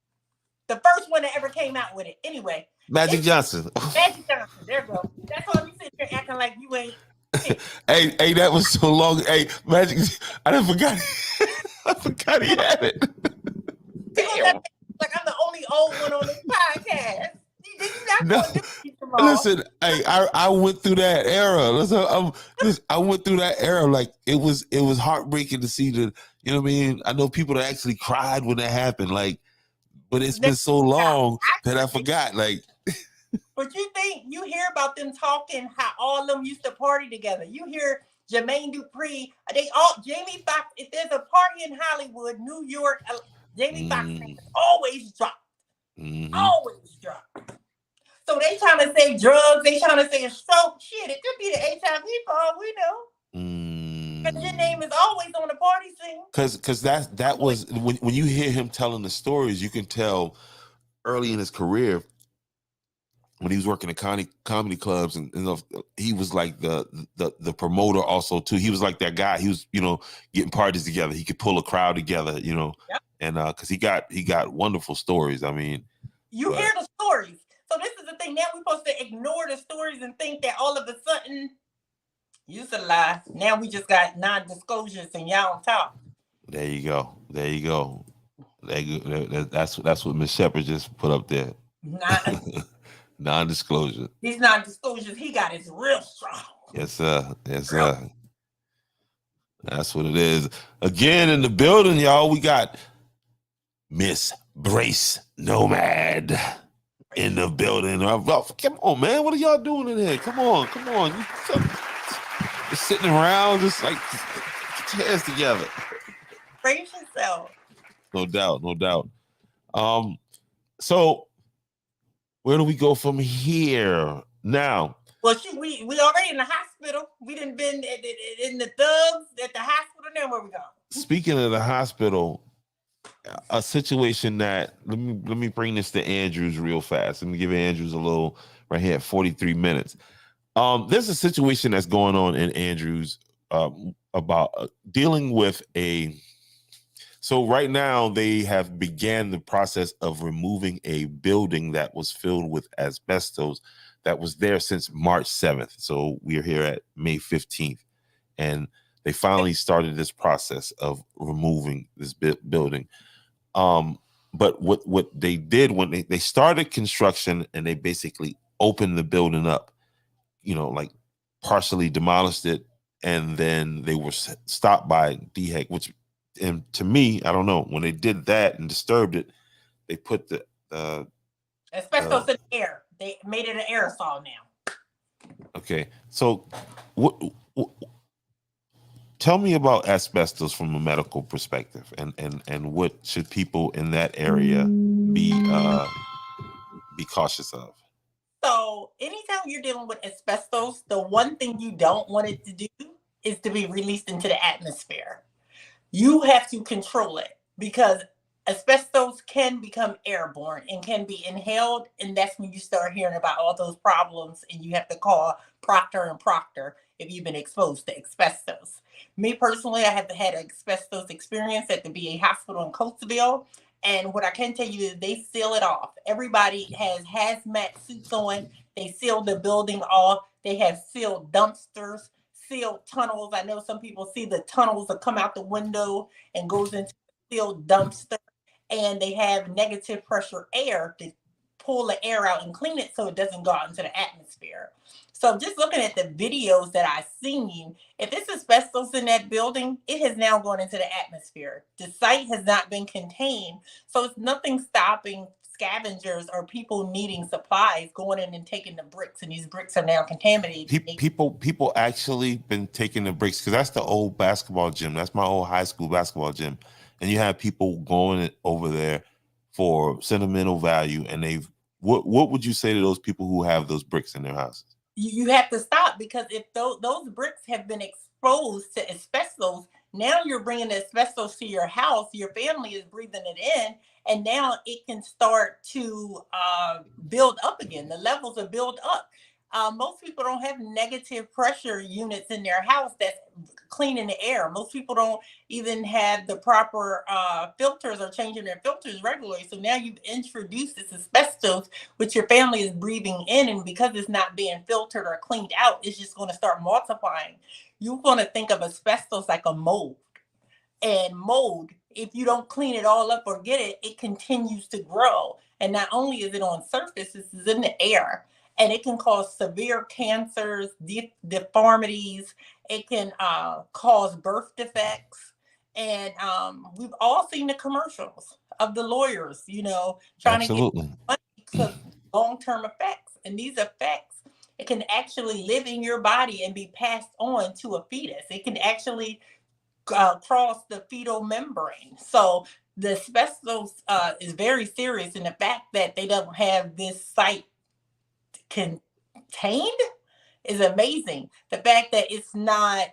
The first one that ever came out with it. Anyway. Magic Johnson. Magic Johnson. There you go. That's why you sitting here acting like you ain't. Hey, that was so long. Hey, Magic, I didn't forgot. I forgot he had it. Damn. Like I'm the only old one on this podcast. Listen, hey, I went through that era. Listen, I went through that era. Like it was heartbreaking to see the. You know what I mean? I know people that actually cried when that happened. Like, but it's been so long that I forgot. Like, but you think you hear about them talking how all of them used to party together? You hear Jermaine Dupri. Jamie Foxx. If there's a party in Hollywood, New York, Jamie Foxx always dropped. Always dropped. So they trying to say drugs. They trying to say a stroke. Shit, it could be the HIV for all we know. Because your name is always on the party scene. Because that was when you hear him telling the stories, you can tell early in his career when he was working at comedy clubs and he was like the promoter also too. He was like that guy. He was getting parties together. He could pull a crowd together. And because he got wonderful stories. I mean, you hear the stories. So this is the thing. Now we're supposed to ignore the stories and think that all of a sudden. Used to lie. Now we just got non-disclosures and y'all don't talk. There you go. That's what Miss Shepard just put up there. Non-disclosure. These non-disclosures he got is real strong. Yes, sir. That's what it is. Again in the building, y'all. We got Miss Brase Nomad in the building. Come on, man. What are y'all doing in here? Come on. Just sitting around, just like get your hands together. Brace yourself. No doubt. So where do we go from here now? Well, we already in the hospital. We done been in the thugs at the hospital. Now where we go? Speaking of the hospital, a situation that let me bring this to Andrews real fast. Let me give Andrews a little right here at 43 minutes. There's a situation that's going on in Andrews about dealing with so right now they have began the process of removing a building that was filled with asbestos that was there since March 7th. So we're here at May 15th and they finally started this process of removing this building. But what they did when they started construction and they basically opened the building up, like partially demolished it, and then they were stopped by DHEC, which, and to me, I don't know, when they did that and disturbed it, they put the asbestos in the air. They made it an aerosol now. Okay, so tell me about asbestos from a medical perspective, and what should people in that area be cautious of? So anytime you're dealing with asbestos, the one thing you don't want it to do is to be released into the atmosphere. You have to control it because asbestos can become airborne and can be inhaled. And that's when you start hearing about all those problems and you have to call Procter & Procter if you've been exposed to asbestos. Me personally, I have had an asbestos experience at the VA hospital in Coatesville. And what I can tell you is they seal it off. Everybody has hazmat suits on. They seal the building off. They have sealed dumpsters, sealed tunnels. I know some people see the tunnels that come out the window and goes into the sealed dumpster. And they have negative pressure air to pull the air out and clean it so it doesn't go out into the atmosphere. So just looking at the videos that I've seen, if it's asbestos in that building, it has now gone into the atmosphere. The site has not been contained, so it's nothing stopping scavengers or people needing supplies going in and taking the bricks, and these bricks are now contaminated. People actually been taking the bricks, because that's the old basketball gym. That's my old high school basketball gym, and you have people going over there for sentimental value. And what would you say to those people who have those bricks in their houses? You have to stop, because if those bricks have been exposed to asbestos, now you're bringing the asbestos to your house. Your family is breathing it in, and now it can start to build up again. The levels are built up. Most people don't have negative pressure units in their house that's cleaning the air. Most people don't even have the proper filters or changing their filters regularly. So now you've introduced this asbestos, which your family is breathing in, and because it's not being filtered or cleaned out, it's just going to start multiplying. You're going to think of asbestos like a mold. And mold, if you don't clean it all up or get it, it continues to grow. And not only is it on surface, this is in the air. And it can cause severe cancers, deformities. It can cause birth defects. And we've all seen the commercials of the lawyers, trying to get Absolutely. money because long-term effects. And these effects, it can actually live in your body and be passed on to a fetus. It can actually cross the fetal membrane. So the asbestos is very serious, and the fact that they don't have this site contained is amazing. The fact that it's not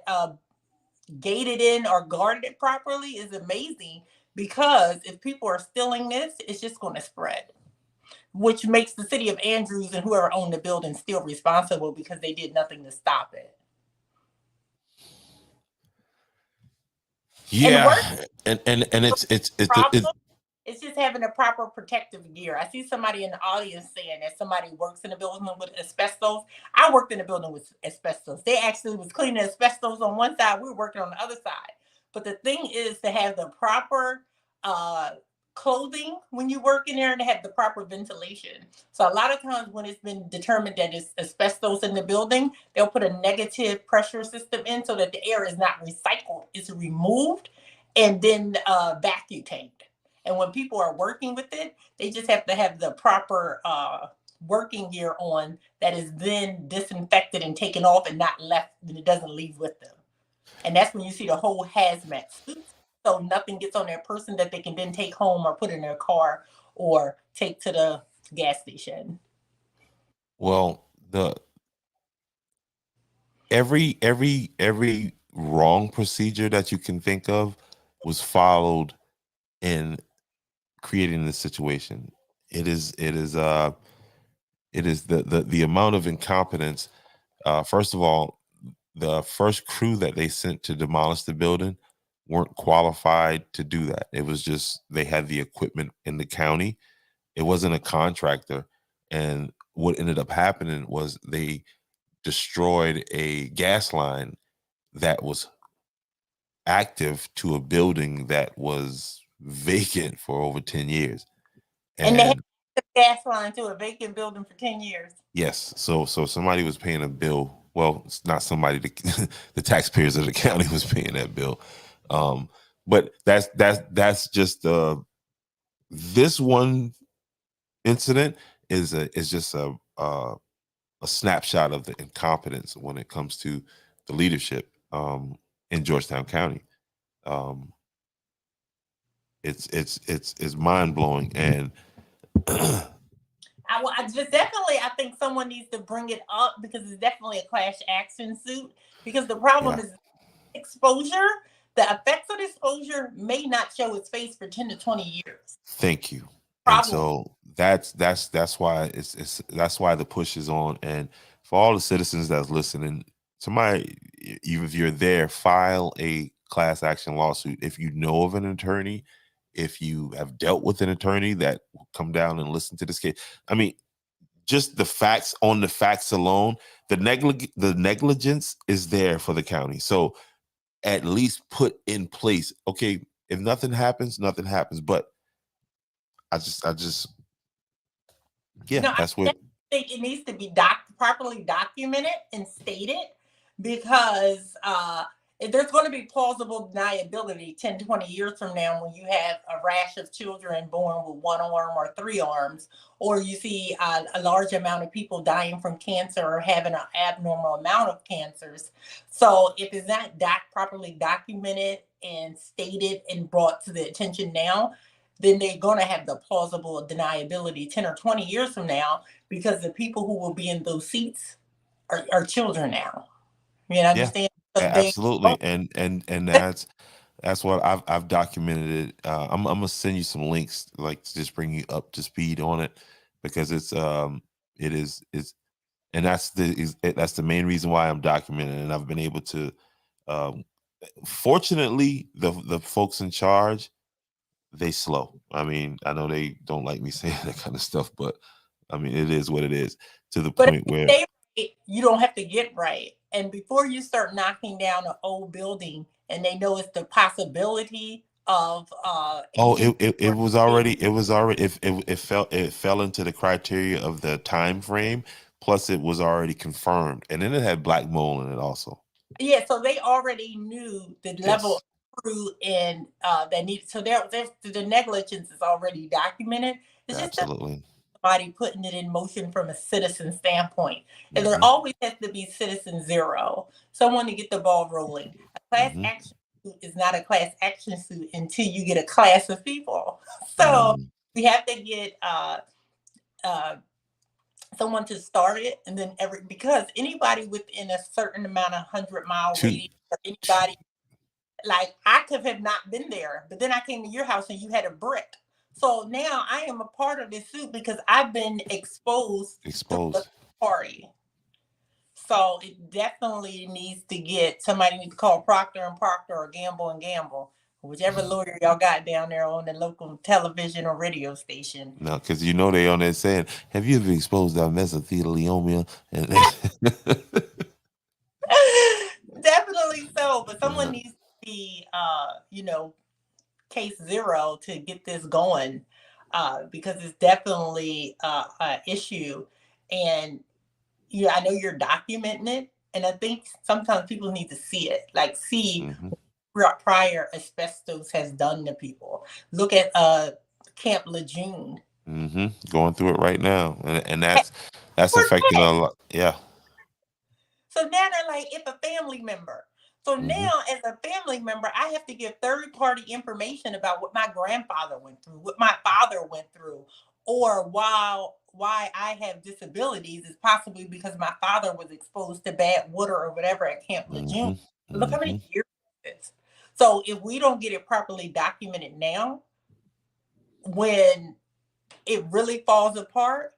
gated in or guarded properly is amazing, because if people are stealing this, it's just going to spread, which makes the city of Andrews and whoever owned the building still responsible, because they did nothing to stop it. Yeah, and it's It's just having a proper protective gear. I see somebody in the audience saying that somebody works in a building with asbestos. I worked in a building with asbestos. They actually was cleaning asbestos on one side. We were working on the other side. But the thing is to have the proper clothing when you work in there, and to have the proper ventilation. So a lot of times when it's been determined that it's asbestos in the building, they'll put a negative pressure system in so that the air is not recycled. It's removed and then vacuumed. And when people are working with it, they just have to have the proper working gear on that is then disinfected and taken off and not left, and it doesn't leave with them. And that's when you see the whole hazmat suits. So nothing gets on their person that they can then take home or put in their car or take to the gas station. Well, every wrong procedure that you can think of was followed in creating this situation. It is the amount of incompetence. First of all, the first crew that they sent to demolish the building weren't qualified to do that. It was just they had the equipment in the county. It wasn't a contractor. And what ended up happening was they destroyed a gas line that was active to a building that was vacant for over 10 years. And they had the gas line to a vacant building for 10 years. Yes. So somebody was paying a bill. Well, it's not somebody, the taxpayers of the county was paying that bill. But that's just this one incident is just a snapshot of the incompetence when it comes to the leadership in Georgetown County. It's mind blowing. And I think someone needs to bring it up, because it's definitely a class action suit. Because the problem is exposure. The effects of exposure may not show its face for 10 to 20 years. Thank you. And so that's why that's why the push is on. And for all the citizens that's listening, somebody, even if you're there, file a class action lawsuit. If you know of an attorney, if you have dealt with an attorney that will come down and listen to this case. I mean, just the facts alone, the negligence is there for the county. So at least put in place, okay, if nothing happens, nothing happens. But I just Yeah, No, I that's what. definitely think it needs to be properly documented and stated because if there's going to be plausible deniability 10, 20 years from now when you have a rash of children born with one arm or three arms, or you see a large amount of people dying from cancer or having an abnormal amount of cancers. So if it's not properly documented and stated and brought to the attention now, then they're going to have the plausible deniability 10 or 20 years from now because the people who will be in those seats are children now. You Yeah, understand? Because they absolutely, don't. and that's what I've documented it. I'm gonna send you some links, like to just bring you up to speed on it, because it's and that's the main reason why I'm documenting, and I've been able to. Um, Fortunately, the folks in charge, they slow. I mean, I know they don't like me saying that kind of stuff, but I mean, it is what it is. To the But point if where, they right, you don't have to get right. And before you start knocking down an old building and they know it's the possibility of oh, aging it was already, it fell into the criteria of the time frame. Plus, it was already confirmed, and then it had black mold in it also. yeah, so they already knew the level Yes, of crew and that needed. So there's the negligence is already documented. It's just that absolutely. somebody putting it in motion from a citizen standpoint, and there Hmm. always has to be citizen zero, someone to get the ball rolling. A class Hmm. action suit is not a class action suit until you get a class of people. So Hmm. we have to get uh, someone to start it, and then because anybody within a certain amount of 100-mile Two, radius or two, anybody like I could have not been there, but then I came to your house and you had a brick. So now I am a part of this suit because I've been exposed through a exposed. party. So it definitely needs to get somebody needs to call Procter and Procter or Gamble and Gamble, whichever lawyer y'all got down there on the local television or radio station. No, because you know they on there saying, "Have you ever exposed our mesothelioma?" And Definitely so, but someone uh, needs to be case zero to get this going because it's definitely an issue. And yeah, I know you're documenting it, and I think sometimes people need to see it, like see mhm, what prior asbestos has done to people. Look at Camp Lejeune. going through it right now, and Hey, that's we're affecting dead. a lot. Yeah. So now they're like, if a family member. So Hmm. now, as a family member, I have to give third-party information about what my grandfather went through, what my father went through, or why I have disabilities is possibly because my father was exposed to bad water or whatever at Camp Lejeune. Hmm. Look how Hmm. many years it is. So if we don't get it properly documented now, when it really falls apart,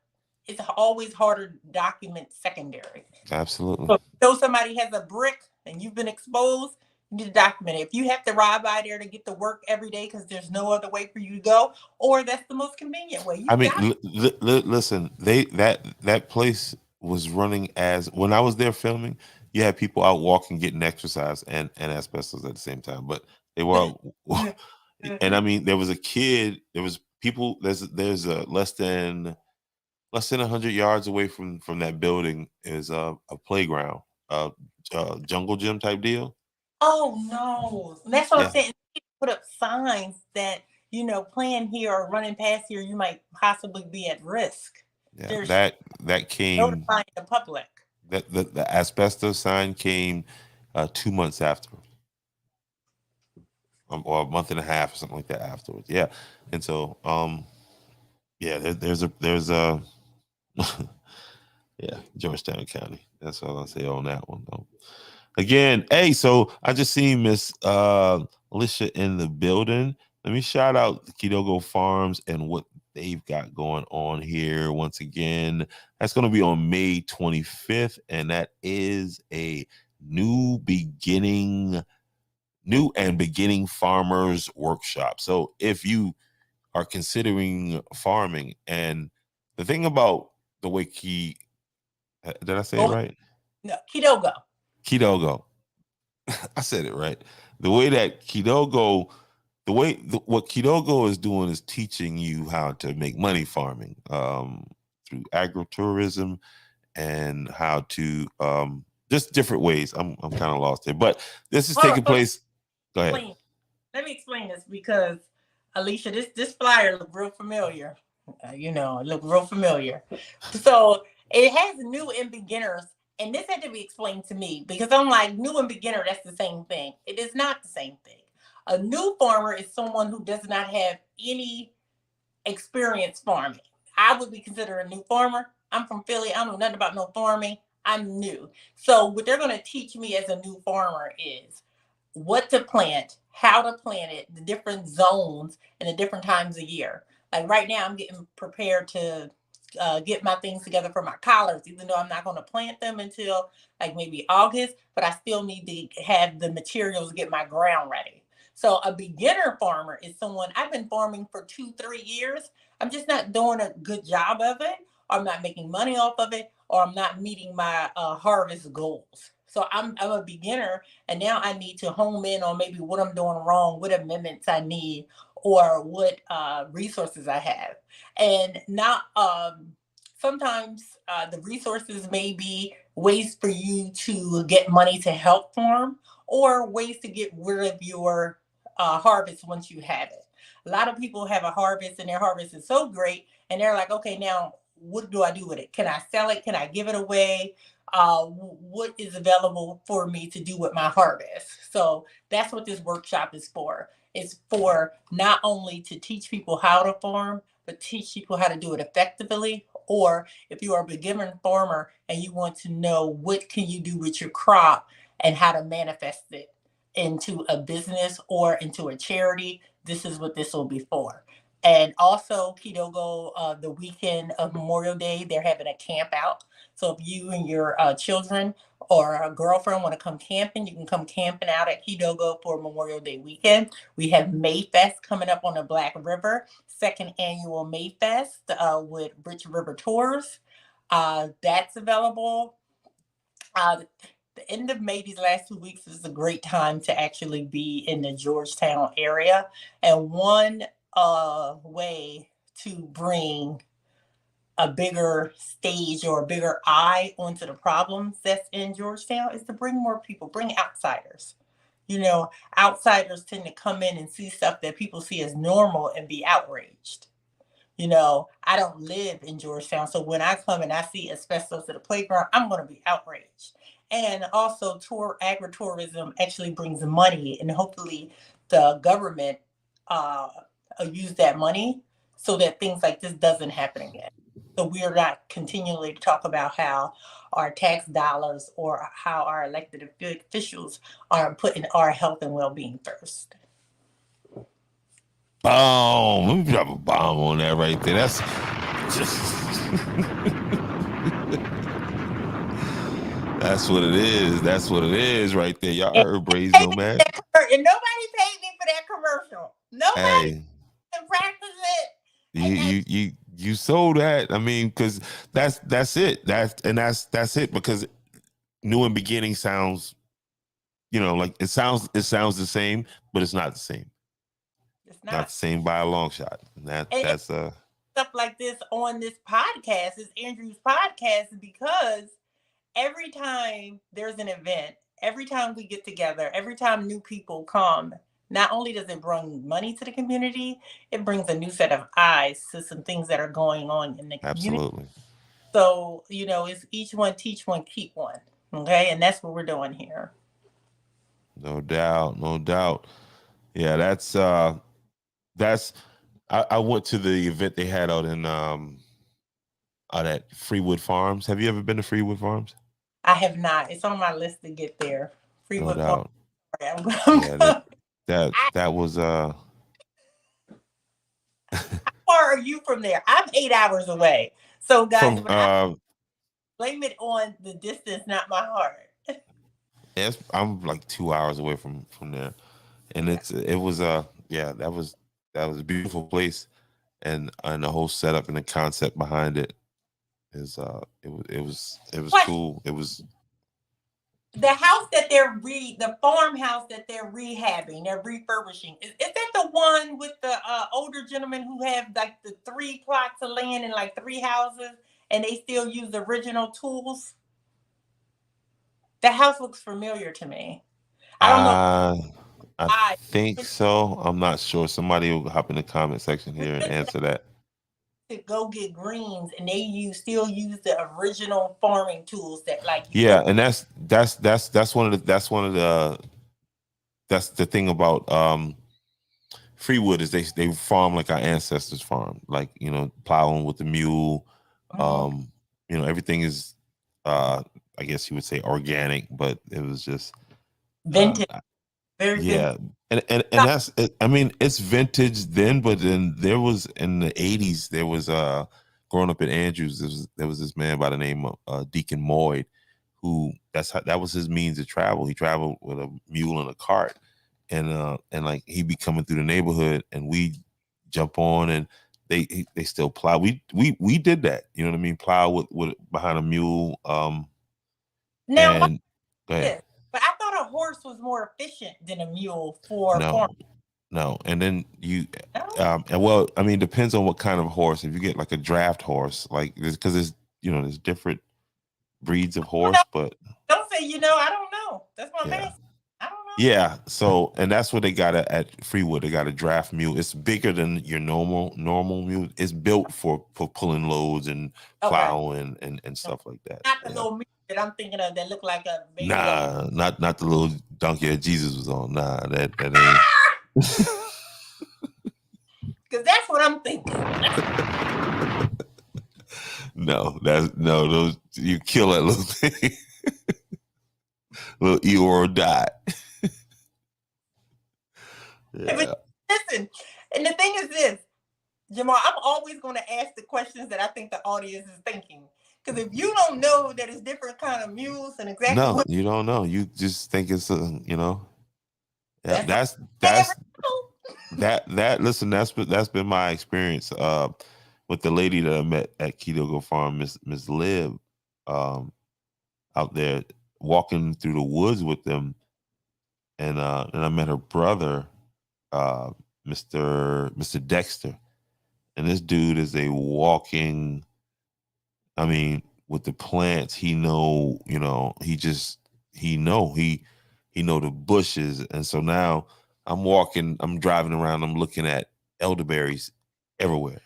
it's always harder to document secondary. Absolutely. So if somebody has a brick and you've been exposed, you need to document it. If you have to ride by there to get to work every day because there's no other way for you to go, or that's the most convenient way, I you mean, got listen, that place was running as when I was there filming. You had people out walking, getting exercise, and asbestos at the same time. But they were, it. out, and I mean, there was a kid. There was people. There's a less than 100 yards away from that building is a playground, jungle gym type deal. Oh no, that's what I'm Yeah, saying. Put up signs that playing here or running past here, you might possibly be at risk. yeah. There's That came notifying the public. that the asbestos sign came 2 months after, or a month and a half or something like that afterwards. Yeah, and so yeah, there's a yeah, Georgetown County. That's all I'll say on that one though. Again, hey, so I just seen Miss Alicia in the building. Let me shout out the Kidogo Farms and what they've got going on here. Once again, that's going to be on May 25th, and that is a new beginning, new and beginning farmers workshop. So if you are considering farming, and the thing about the way did I say it Oh right? no, Kidogo. Kidogo. I said it right. The way that Kidogo, what Kidogo is doing is teaching you how to make money farming. through agritourism and how to just different ways. I'm kind of lost there, but this is taking place. Go ahead. Let me explain this because Alicia, this flyer looked real familiar. It looked real familiar. So it has new and beginners, and this had to be explained to me because I'm like, new and beginner, that's the same thing. It is not the same thing. A new farmer is someone who does not have any experience farming. I would be considered a new farmer. I'm from Philly. I don't know nothing about no farming. I'm new. So what they're going to teach me as a new farmer is what to plant, how to plant it, the different zones, and the different times of year. Like right now, I'm getting prepared to get my things together for my collards, even though I'm not going to plant them until like maybe August, but I still need to have the materials to get my ground ready. So a beginner farmer is someone I've been farming for 2-3 years. I'm just not doing a good job of it, or I'm not making money off of it, or I'm not meeting my harvest goals. So I'm a beginner, and now I need to home in on maybe what I'm doing wrong, what amendments I need, or what resources I have. And not sometimes the resources may be ways for you to get money to help farm, or ways to get rid of your harvest once you have it. A lot of people have a harvest and their harvest is so great, and they're like, okay, now what do I do with it? Can I sell it? Can I give it away? What is available for me to do with my harvest? So that's what this workshop is for. It's for not only to teach people how to farm, but teach people how to do it effectively. Or if you are a beginner farmer and you want to know what can you do with your crop and how to manifest it into a business or into a charity, this is what this will be for. And also, Kidogo, the weekend of Memorial Day, they're having a camp out. So if you and your children or a girlfriend want to come camping, you can come camping out at Kidogo for Memorial Day weekend. We have Mayfest coming up on the Black River, second annual Mayfest with Rich River Tours. That's available. The end of May, these last 2 weeks, is a great time to actually be in the Georgetown area. And one way to bring a bigger stage or a bigger eye onto the problems that's in Georgetown is to bring more people, bring outsiders. Outsiders tend to come in and see stuff that people see as normal and be outraged. I don't live in Georgetown, so when I come and I see asbestos at the playground, I'm going to be outraged. And also, agritourism actually brings money, and hopefully, the government use that money so that things like this doesn't happen again. So we are not continually to talk about how our tax dollars or how our elected officials are putting our health and well-being first. Boom. Let me drop a bomb on that right there. That's just that's what it is. That's what it is right there. Y'all heard Brase Nomad. And nobody paid me for that commercial. Nobody can practice it. You sold that. I mean, because that's it. That's it. Because new and beginning sounds, like it sounds the same, but it's not the same. It's not the same by a long shot. That's stuff like this on this podcast is Andrew's podcast because every time there's an event, every time we get together, every time new people come, not only does it bring money to the community, it brings a new set of eyes to some things that are going on in the community. Absolutely. So, it's each one teach one, keep one. Okay. And that's what we're doing here. No doubt. No doubt. Yeah, that's I went to the event they had out in out at Freewood Farms. Have you ever been to Freewood Farms? I have not. It's on my list to get there. Freewood Farms. Yeah, that was How far are you from there? I'm 8 hours away. So guys, blame it on the distance, not my heart. Yes, I'm like 2 hours away from there. And it was that was a beautiful place, and the whole setup and the concept behind it is it was cool. It was the house that the farmhouse that they're rehabbing, they're refurbishing. Is that the one with the older gentleman who have like the 3 plots of land and like 3 houses, and they still use the original tools. The house looks familiar to me. I don't know I why. think so. I'm not sure. Somebody will hop in the comment section here and answer that. To go get greens, and they still use the original farming tools that like you Yeah, look. and that's one of the that's the thing about Freewood is they farm like our ancestors farm, like plowing with the mule. Mhm. Everything is I guess you would say organic, but it was just uh Vintage, very vintage. yeah. And that's it. I mean, it's vintage then, but then there was in the 80s, there was growing up in Andrews, there was this man by the name of Deacon Moyd, who that was his means of travel. He traveled with a mule and a cart, and like he'd be coming through the neighborhood, and we jump on, and they still plow. We did that, you know what I mean? Plow with behind a mule. Now, watch And go ahead. this. But I thought a horse was more efficient than a mule for No, farming. no, and then you, No? and well, I mean, depends on what kind of horse. If you get like a draft horse, like because there's different breeds of Oh, no, horse, but don't say I don't know. That's what I'm yeah. asking. I don't know. Yeah, so and that's what they got at Freewood. They got a draft mule. It's bigger than your normal mule. It's built for pulling loads and Okay. plowing and stuff like that. Not the Yeah. little mule that I'm thinking of that look like a baby goat. Nah, not the little donkey that Jesus was on. Nah, that ain't. Because that's what I'm thinking. No, those you kill that little thing. Little Eeyore die. But Yeah. listen, and the thing is this, Jamal, I'm always going to ask the questions that I think the audience is thinking. Because if you don't know that it's different kind of mules and exactly No, what you don't know. You just think it's Yeah, that's that's that. Listen, that's been my experience with the lady that I met at Keto Go Farm, Miss Lib, um, out there walking through the woods with them, and I met her brother, uh, Mr. Dexter, and this dude is a walking. I mean, with the plants, he know the bushes, and so now I'm driving around, I'm looking at elderberries everywhere.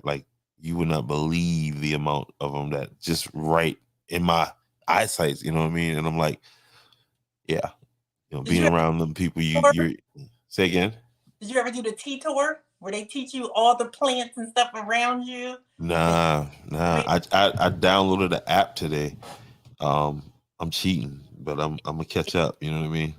Like you would not believe the amount of them that just right in my eyesight. You know what I mean? And I'm like, yeah, did being you around them people, ever, you're say again. did you ever do the tea tour where they teach you all the plants and stuff around you? And Nah. I downloaded the app today. I'm cheating, but I'm gonna catch up. You know what I mean?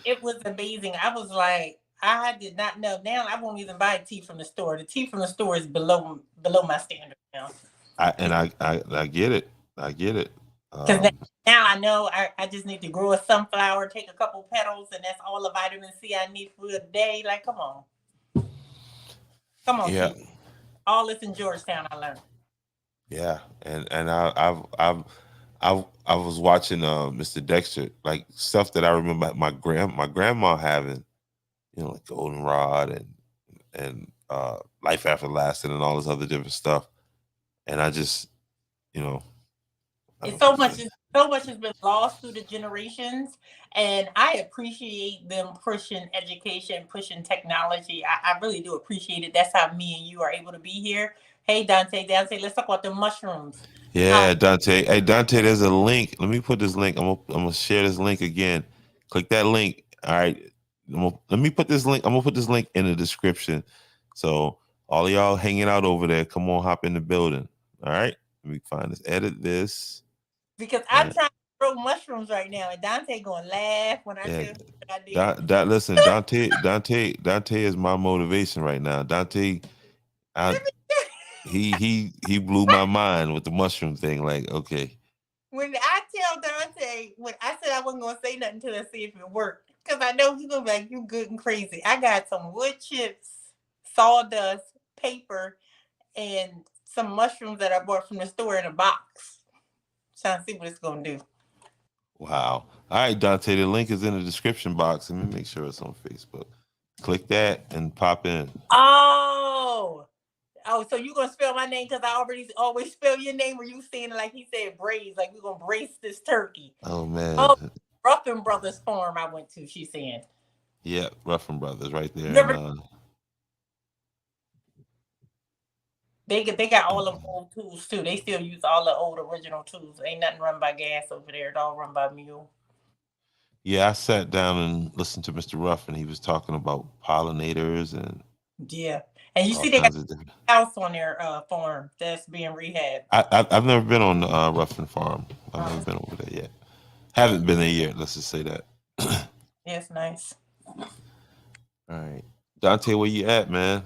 it was amazing. I was like, I did not know. Now I won't even buy tea from the store. The tea from the store is below my standard now. I get it. I get it. Because now I know I just need to grow a sunflower, take a couple petals, and that's all the vitamin C I need for a day. Like, come on, Yeah, tea. All this in Georgetown, I learned. yeah, and I was watching Mr. Dexter, like stuff that I remember my grandma having, like goldenrod and life after lasting and all this other different stuff, and I just you know I It's don't know. so much has been lost through the generations, and I appreciate them pushing education, pushing technology. I really do appreciate it. That's how me and you are able to be here. Hey, Dante, let's talk about the mushrooms. Yeah, Dante. Hey, Dante, there's a link. Let me put this link. I'm gonna share this link again. Click that link. All right. Let me put this link. I'm gonna put this link in the description. So all of y'all hanging out over there, come on, hop in the building. All right. Let me find this. Edit this. Because I'm trying to grow mushrooms right now, and Dante gonna laugh when I Yeah. tell him what I did. Listen, Dante is my motivation right now. Dante, I he blew my mind with the mushroom thing. Like, okay. When I tell Dante, when I said I wasn't gonna say nothing until I see if it worked, because I know he's gonna be like, "You good and crazy." I got some wood chips, sawdust, paper, and some mushrooms that I bought from the store in a box. Trying to see what it's gonna do. Wow. All right, Dante, the link is in the description box. Let me make sure it's on Facebook. Click that and pop in. Oh, Oh, so you gonna spell my name because I always spell your name, or you saying it like he said braise, like we're gonna brace this turkey. Oh man. Oh, Ruffin Brothers Farm I went to, she's saying. Yeah, Ruffin Brothers right there. You And ever they got all them old tools too. They still use all the old original tools. Ain't nothing run by gas over there. It all run by mule. yeah, I sat down and listened to Mr. Ruffin. He was talking about pollinators and Yeah. And you all see they got kinds of different. a house on their farm that's being rehabbed. I've never been on Ruffin Farm. I've never Uh, been over there yet. Haven't been there yet. Let's just say that. All it's nice. right, Dante, where you at, man?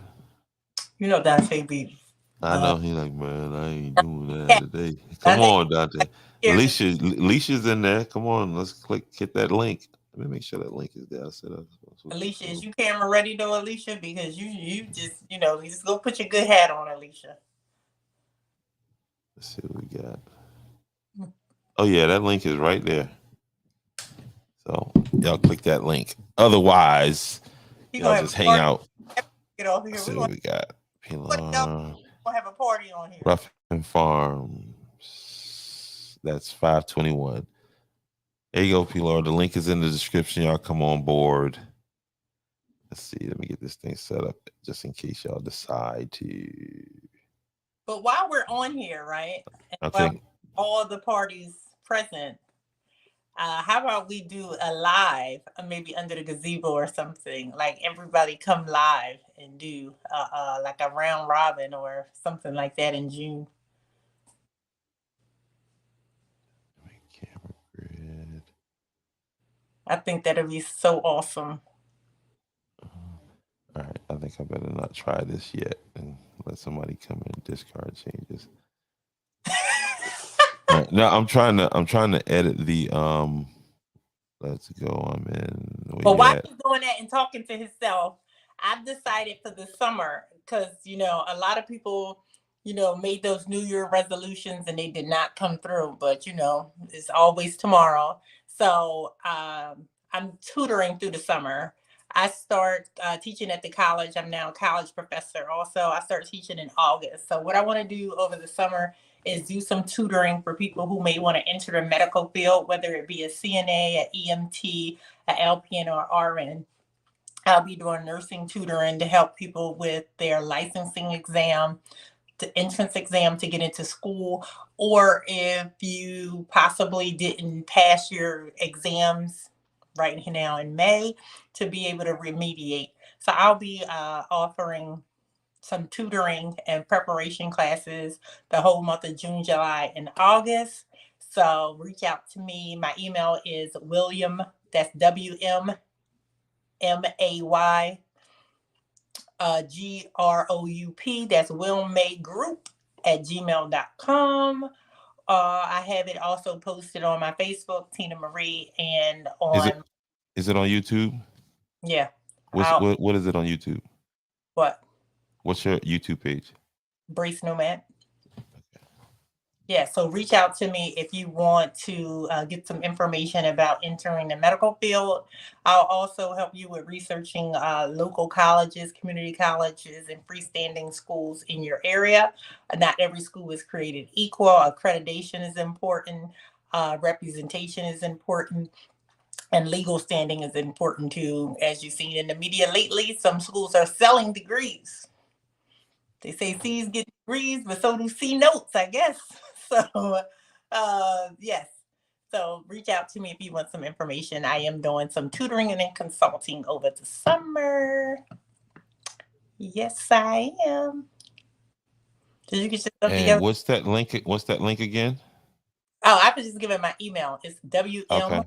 You know Dante be I know he like, man, I ain't doing yeah, that today. Come Dante on, Dante. here's the Alicia's in there. Come on, let's hit that link. Let me make sure that link is there. I said, Alicia. Is you camera ready though, Alicia? Because you just you just go put your good hat on, Alicia. let's see what we got. Oh yeah, that link is right there. So y'all click that link. Otherwise, y'all just hang out. Get off here. Let's see what we got. Pilar, We'll have a party on here. Ruffin Farms. That's 521. There you go, Pilar. The link is in the description. Y'all come on board. Let's see. Let me get this thing set up just in case y'all decide to. But while we're on here, right? And Okay. all the parties present, how about we do a live, maybe under the gazebo or something? Like everybody come live and do like a round robin or something like that in June. Camera grid. I think that'd be so awesome. All right, I think I better not try this yet and let somebody come in and discard changes. All right, now I'm trying to edit the let's go. I'm in. But while he's doing that and talking to himself, I've decided for the summer, because a lot of people, made those New Year resolutions and they did not come through. But it's always tomorrow. So I'm tutoring through the summer. I start teaching at the college. I'm now a college professor. Also, I start teaching in August. So what I want to do over the summer is do some tutoring for people who may want to enter the medical field, whether it be a CNA, an EMT, an LPN, or RN. I'll be doing nursing tutoring to help people with their licensing exam, the entrance exam to get into school, or if you possibly didn't pass your exams right now in May, to be able to remediate. So I'll be offering some tutoring and preparation classes the whole month of June, July, and August. So reach out to me. My email is William, that's WMMAY, GROUP, that's Wilmay Group at gmail.com. I have it also posted on my Facebook, Tina Marie, and on. Is it on YouTube? Yeah. What is it on YouTube? What? What's your YouTube page? Brase Nomad. Yeah, so reach out to me if you want to get some information about entering the medical field. I'll also help you with researching local colleges, community colleges, and freestanding schools in your area. Not every school is created equal. Accreditation is important. Representation is important. And legal standing is important too. As you've seen in the media lately, some schools are selling degrees. They say C's get degrees, but so do C notes, I guess. So, yes. So reach out to me if you want some information. I am doing some tutoring and consulting over the summer. Yes, I am. Did you get yourself together? And what's that link? What's that link again? Oh, I could just give it my email. It's WMMAY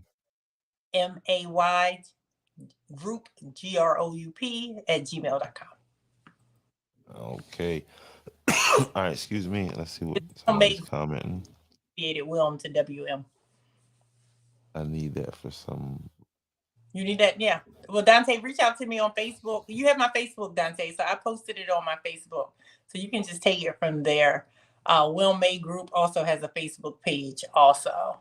group, GROUP at gmail.com. Okay. All right, excuse me. Let's see what somebody's commenting. Created Wilm to WM. I need that for some. You need that? Yeah. Well, Dante, reach out to me on Facebook. You have my Facebook, Dante, so I posted it on my Facebook. So you can just take it from there. Wilmay Group also has a Facebook page also.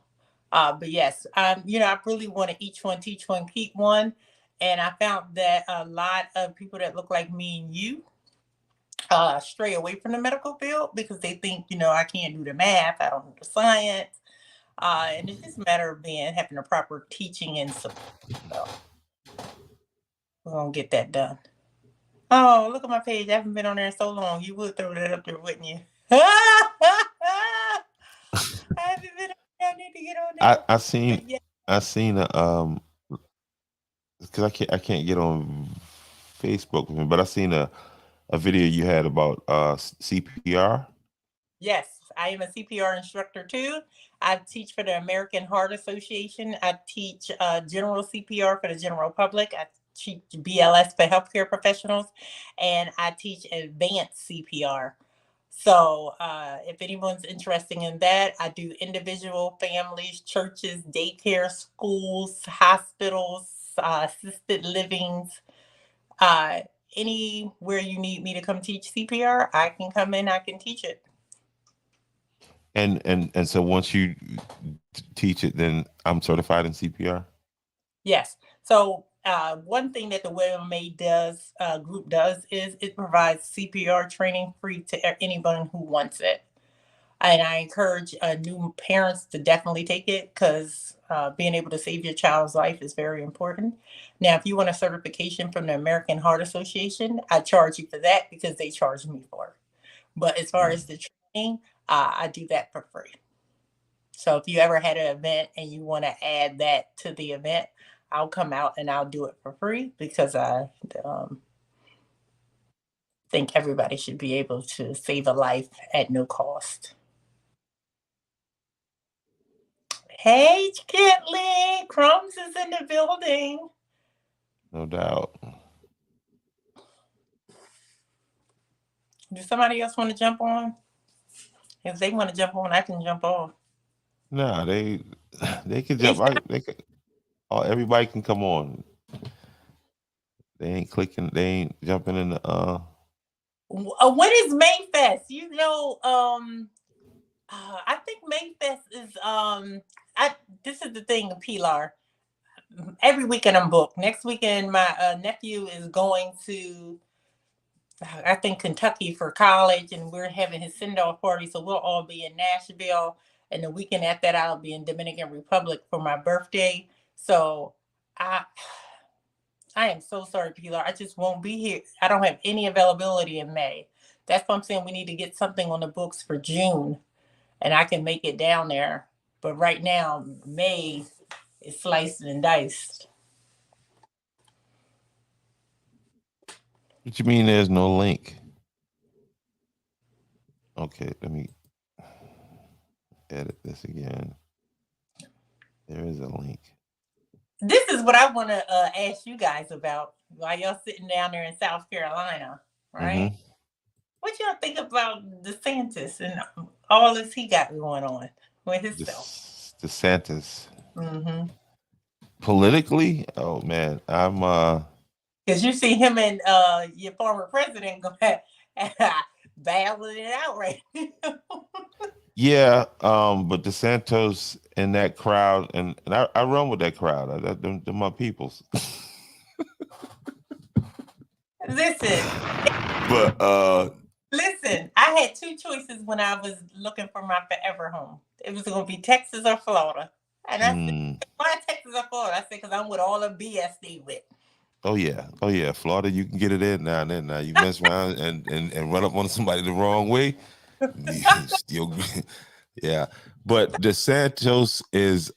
But yes, I really want to each one, teach one, keep one. And I found that a lot of people that look like me and you stray away from the medical field because they think, I can't do the math, I don't do the science. And it's just a matter of having a proper teaching and support. So we're gonna get that done. Oh, look at my page. I haven't been on there in so long. You would throw that up there, wouldn't you? I haven't been on there. I need to get on there. I seen because I can't get on Facebook with me, but I seen a video you had about CPR. Yes, I am a CPR instructor too. I teach for the American Heart Association. I teach general CPR for the general public. I teach BLS for healthcare professionals, and I teach advanced CPR. So if anyone's interested in that, I do individual, families, churches, daycare, schools, hospitals, assisted livings. Uh, Anywhere you need me to come teach CPR, I can come in, I can teach it. And so once you teach it, then I'm certified in CPR. Yes. So one thing that the WMA group does is it provides CPR training free to anyone who wants it. And I encourage new parents to definitely take it because being able to save your child's life is very important. Now, if you want a certification from the American Heart Association, I charge you for that because they charge me for it. But as far as the training, I do that for free. So if you ever had an event and you want to add that to the event, I'll come out and I'll do it for free because I think everybody should be able to save a life at no cost. Hey, Kitley, Crumbs is in the building. No doubt. Do somebody else want to jump on? If they want to jump on, I can jump off. No, they can jump. Everybody can come on. They ain't clicking. They ain't jumping in the. When is Mayfest? I think Mayfest is this is the thing, Pilar. Every weekend I'm booked. Next weekend, my nephew is going to, I think, Kentucky for college, and we're having his send-off party. So we'll all be in Nashville, and the weekend after that, I'll be in Dominican Republic for my birthday. So I am so sorry, Pilar. I just won't be here. I don't have any availability in May. That's why I'm saying we need to get something on the books for June, and I can make it down there. But right now, May is sliced and diced. What you mean? There's no link? Okay, let me edit this again. There is a link. This is what I want to ask you guys about while y'all sitting down there in South Carolina, right? Mm-hmm. What y'all think about DeSantis and all this he got going on with himself? DeSantis. Mm-hmm. Politically, oh man, I'm because you see him and your former president go battling it out right now. Yeah, but DeSantis and that crowd, and I run with that crowd. They're my peoples. Listen, but listen, I had two choices when I was looking for my forever home. It was going to be Texas or Florida, and I said, "Why Texas or Florida?" I said, "Because I'm with all the BS they with." Oh yeah, Florida, you can get it in now and then. Now you mess around and run up on somebody the wrong way. Yeah, but DeSantis is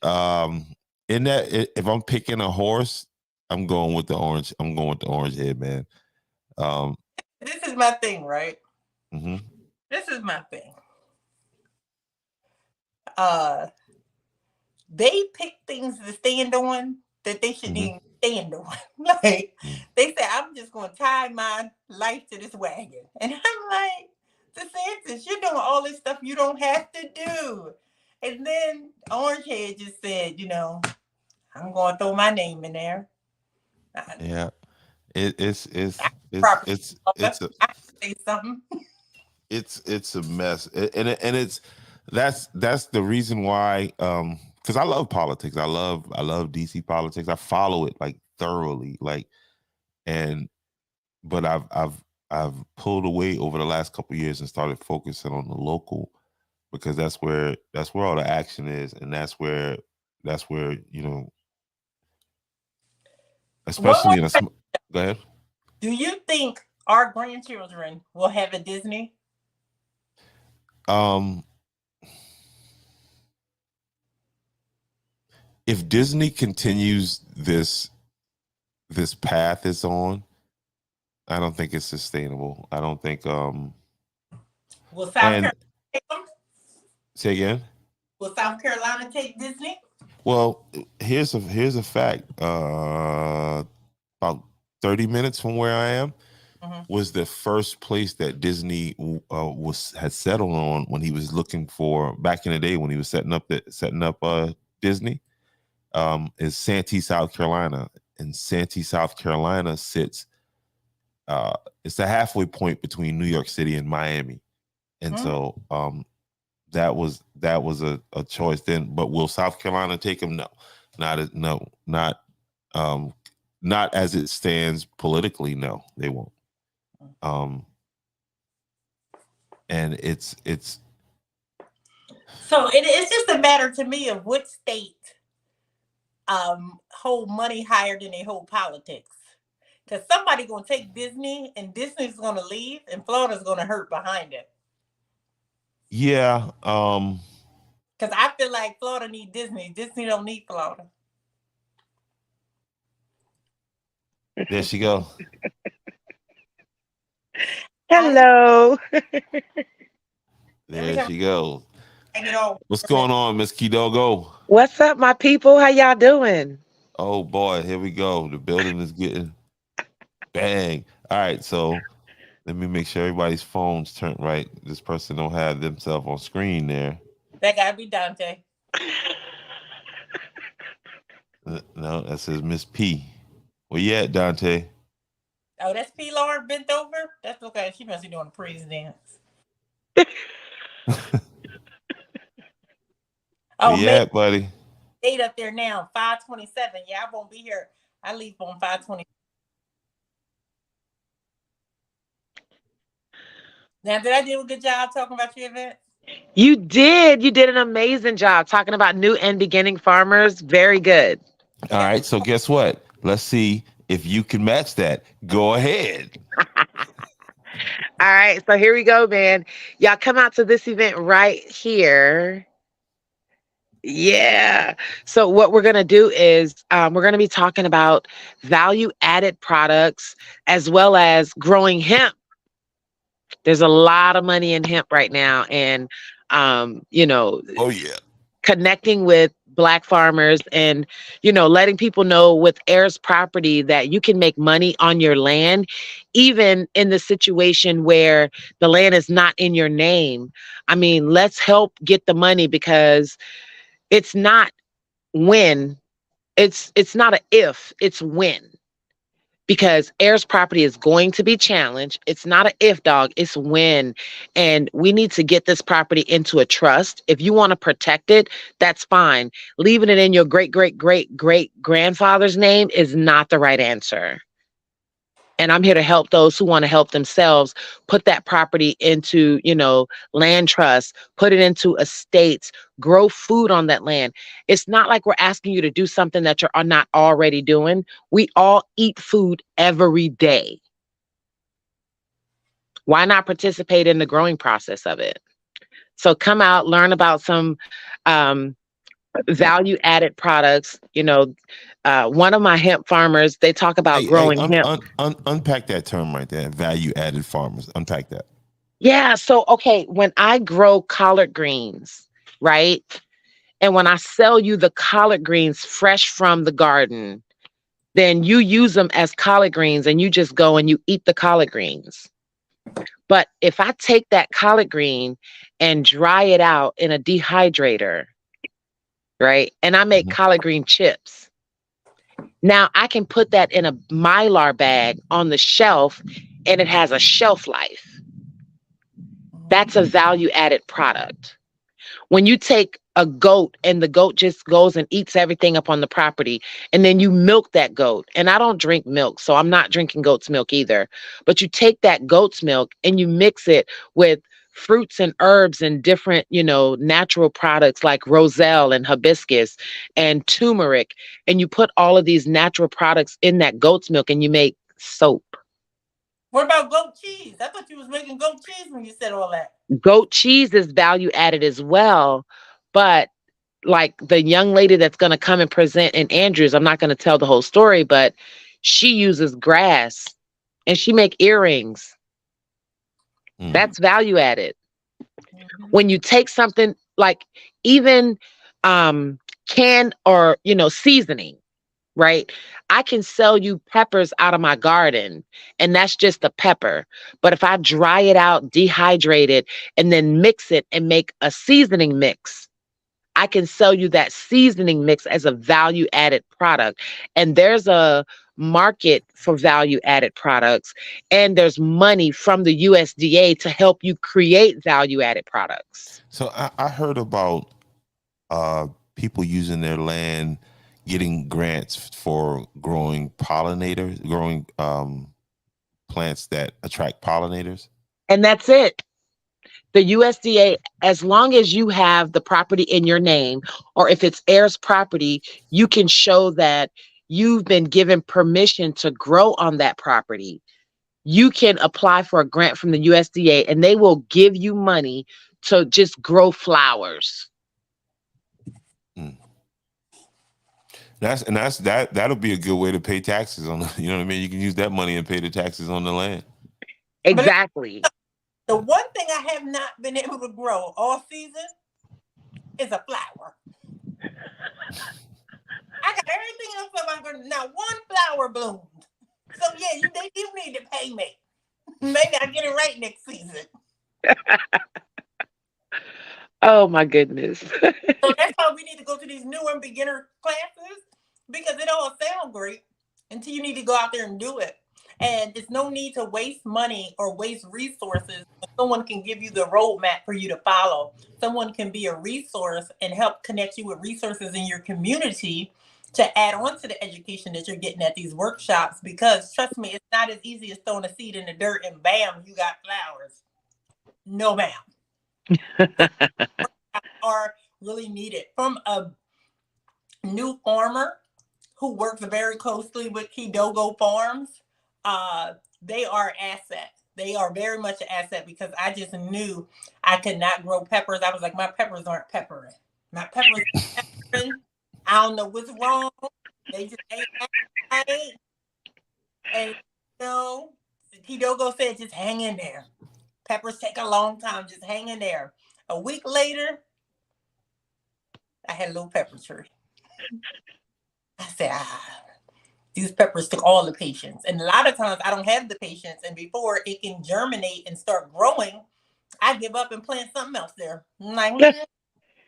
in that. If I'm picking a horse, I'm going with the orange. I'm going with the orange head man. This is my thing, right? Mm-hmm. This is my thing. They pick things to stand on that they shouldn't even stand on. Like they say, I'm just going to tie my life to this wagon, and I'm like, DeSantis, you're doing all this stuff you don't have to do. And then Orangehead just said, I'm going to throw my name in there. Yeah, it's a mess, and it's that's the reason why. Because I love politics. I love DC politics. I follow it like thoroughly, but I've I've pulled away over the last couple of years and started focusing on the local, because that's where all the action is, and that's where What especially more in a go ahead. do you think our grandchildren will have at Disney? Um, if Disney continues this path it's on, I don't think it's sustainable. I don't think Will South and Carolina take them? say again. Will South Carolina take Disney? Well, here's a fact. About 30 minutes from where I am Mhm. was the first place that Disney had settled on when he was looking for, back in the day when he was setting up Disney. Is Santee, South Carolina, and Santee, South Carolina sits. It's the halfway point between New York City and Miami, and Mhm. so that was a choice then. But will South Carolina take him? No, no, um, not as it stands politically. No, they won't. Um, and it's So it's just a matter to me of which state hold money higher than they hold politics. Because somebody gonna take Disney and Disney's gonna leave and Florida's gonna hurt behind it. yeah. Because I feel like Florida need Disney. Disney don't need Florida. There she go. I Hello. every There time she goes. I get all What's going on, Miss Kidogo? What's up, my people? How y'all doing? Oh boy, here we go. The building is getting bang. All right, so let me make sure everybody's phones turned right. This person don't have themselves on screen there. that gotta be Dante. No, that says Miss P. Where you at, Dante? Oh, that's P. Lauren bent over. That's okay. She must be doing a praise dance. Where Oh, you man, at, buddy? date up there now. 5:27. Yeah, I won't be here. I leave on 5:20. Now, did I do a good job talking about your event? You did. You did an amazing job talking about new and beginning farmers. Very good. All Yeah. right, so guess what? Let's see if you can match that. Go ahead. All right. So here we go, man. Y'all come out to this event right here. Yeah. So what we're going to do is we're going to be talking about value added products as well as growing hemp. There's a lot of money in hemp right now. And, you know, Oh yeah. connecting with Black farmers and letting people know with heirs property that you can make money on your land even in the situation where the land is not in your name. I mean, let's help get the money because it's not when, it's not a if, it's when, because heirs property is going to be challenged. It's not an if, dog, it's when. And we need to get this property into a trust. If you want to protect it, that's fine. Leaving it in your great great great great grandfather's name is not the right answer. And I'm here to help those who want to help themselves put that property into, land trusts, put it into estates, grow food on that land. It's not like we're asking you to do something that you're not already doing. We all eat food every day. Why not participate in the growing process of it? So come out, learn about some um, value added products. One of my hemp farmers, they talk about Hey, growing hemp. unpack that term right there. Value added farmers. Unpack that. Yeah. So, okay, when I grow collard greens, right? And when I sell you the collard greens fresh from the garden, then you use them as collard greens and you just go and you eat the collard greens. But if I take that collard green and dry it out in a dehydrator, right? And I make Mhm. collard green chips. Now I can put that in a Mylar bag on the shelf and it has a shelf life. That's a value added product. When you take a goat and the goat just goes and eats everything up on the property, and then you milk that goat, and I don't drink milk, so I'm not drinking goat's milk either, but you take that goat's milk and you mix it with fruits and herbs and different, natural products like roselle and hibiscus and turmeric, and you put all of these natural products in that goat's milk and you make soap. What about goat cheese? I thought you was making goat cheese when you said all that. Goat cheese is value added as well, but like the young lady that's going to come and present in Andrews, I'm not going to tell the whole story, but she uses grass and she make earrings. That's value added. When you take something like even can or seasoning, right? I can sell you peppers out of my garden, and that's just a pepper. But if I dry it out, dehydrate it, and then mix it and make a seasoning mix, I can sell you that seasoning mix as a value added product. And there's a market for value added products, and there's money from the USDA to help you create value added products. So I heard about people using their land, getting grants for growing pollinators, growing plants that attract pollinators. And that's it. The USDA, as long as you have the property in your name, or if it's heirs property, you can show that you've been given permission to grow on that property. You can apply for a grant from the USDA and they will give you money to just grow flowers. That'll be a good way to pay taxes on you know what I mean? You can use that money and pay the taxes on the land. Exactly. The one thing I have not been able to grow all season is a flower. I got everything else up I'm gonna not one flower bloomed. So yeah, they do need to pay me. Maybe I get it right next season. Oh my goodness. So that's why we need to go to these newer beginner classes, because it all sounds great until you need to go out there and do it. And it's no need to waste money or waste resources. Someone can give you the roadmap for you to follow. Someone can be a resource and help connect you with resources in your community to add on to the education that you're getting at these workshops. Because trust me, it's not as easy as throwing a seed in the dirt and bam, you got flowers. No, ma'am. Are really needed from a new farmer who works very closely with Kidogo Farms. They are an asset. They are very much an asset, because I just knew I could not grow peppers. I was like, my peppers aren't peppering. My peppers aren't peppering. I don't know what's wrong. They just ain't right. And Kidogo said, just hang in there. Peppers take a long time. Just hang in there. A week later, I had a little pepper tree. I said, these peppers took all the patience. And a lot of times I don't have the patience. And before it can germinate and start growing, I give up and plant something else there. I'm like,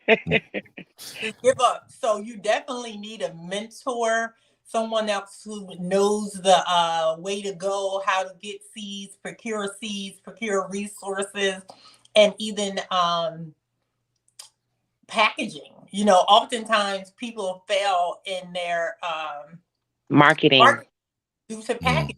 just give up. So you definitely need a mentor, someone else who knows the way to go, how to get seeds, procure resources, and even packaging. Oftentimes people fail in their Marketing. Due to packaging.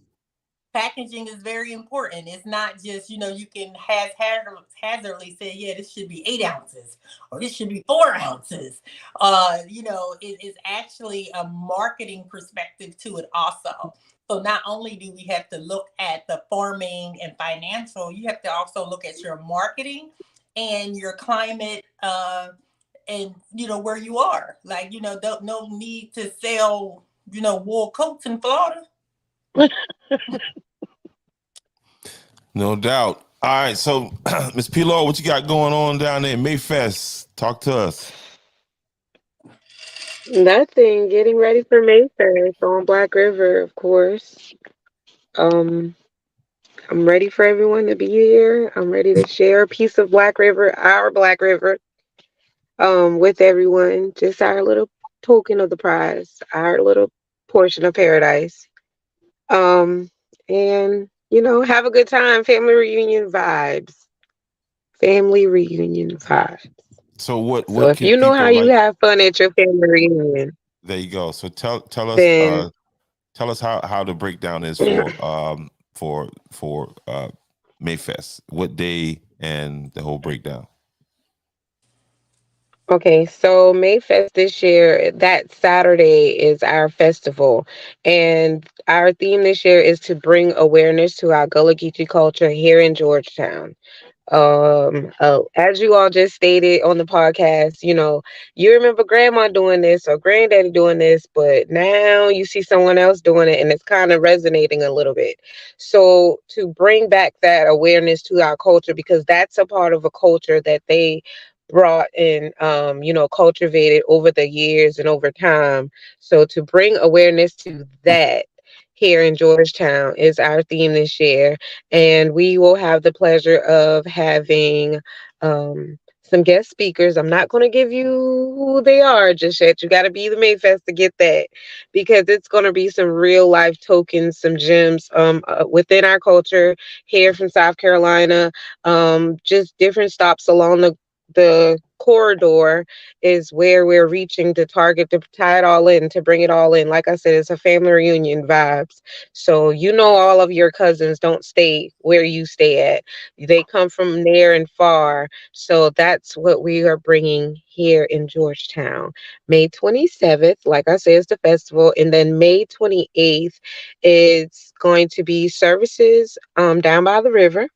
Packaging is very important. It's not just, you can haphazardly say, yeah, this should be 8 ounces or this should be 4 ounces. It is actually a marketing perspective to it also. So not only do we have to look at the farming and financial, you have to also look at your marketing and your climate and where you are. Like, no need to sell, wool coats in Florida. No doubt. All right, so Ms. Pilo, what you got going on down there in Mayfest? Talk to us. Nothing. Getting ready for Mayfest on Black River, of course. I'm ready for everyone to be here. I'm ready to share a piece of Black River, our Black River, with everyone. Just our little token of the prize, our little portion of paradise. And have a good time. Family reunion vibes. Family reunion vibes. So what So if can you know how people you like? have fun at your family reunion, There you go. So then tell us how the breakdown is for Mayfest. What day and the whole breakdown. okay, so Mayfest this year, that Saturday is our festival. And our theme this year is to bring awareness to our Gullah Geechee culture here in Georgetown. As you all just stated on the podcast, you remember grandma doing this or granddaddy doing this, but now you see someone else doing it and it's kind of resonating a little bit. So to bring back that awareness to our culture, because that's a part of a culture that they brought and cultivated over the years and over time. So to bring awareness to that here in Georgetown is our theme this year, and we will have the pleasure of having some guest speakers. I'm not going to give you who they are just yet. You got to be the Mayfest to get that, because it's going to be some real life tokens, some gems within our culture here from South Carolina. Just different stops along the corridor is where we're reaching to target to tie it all in, to bring it all in. Like I said, it's a family reunion vibes. So all of your cousins don't stay where you stay at. They come from near and far. So that's what we are bringing here in Georgetown. May 27th, like I said, is the festival. And then May 28th, it's going to be services down by the river,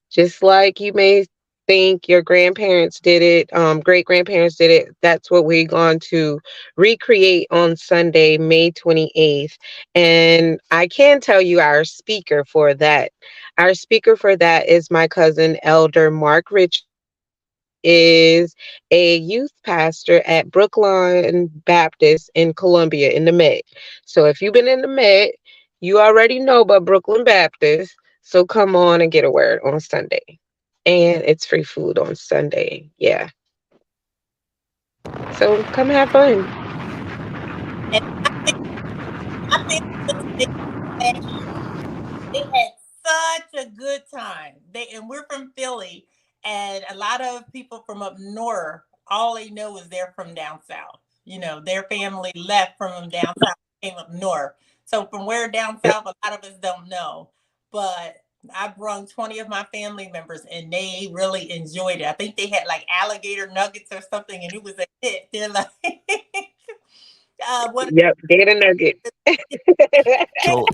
just like you may think your grandparents did it, great grandparents did it. That's what we're going to recreate on Sunday, May 28th. And I can tell you our speaker for that. Our speaker for that is my cousin, Elder Mark Richards. He is a youth pastor at Brookline Baptist in Columbia in the Met. So if you've been in the Met, you already know about Brooklyn Baptist. So come on and get a word on Sunday. And it's free food on Sunday. Yeah. So come have fun. And my family went to Vegas last year. They had such a good time. And we're from Philly, and a lot of people from up north, all they know is they're from down south. Their family left from down south, came up north. So from where down Yep. south, a lot of us don't know. But I brung 20 of my family members, and they really enjoyed it. I think they had like alligator nuggets or something, and it was a hit. They're like, what? Yep. Gator nugget. So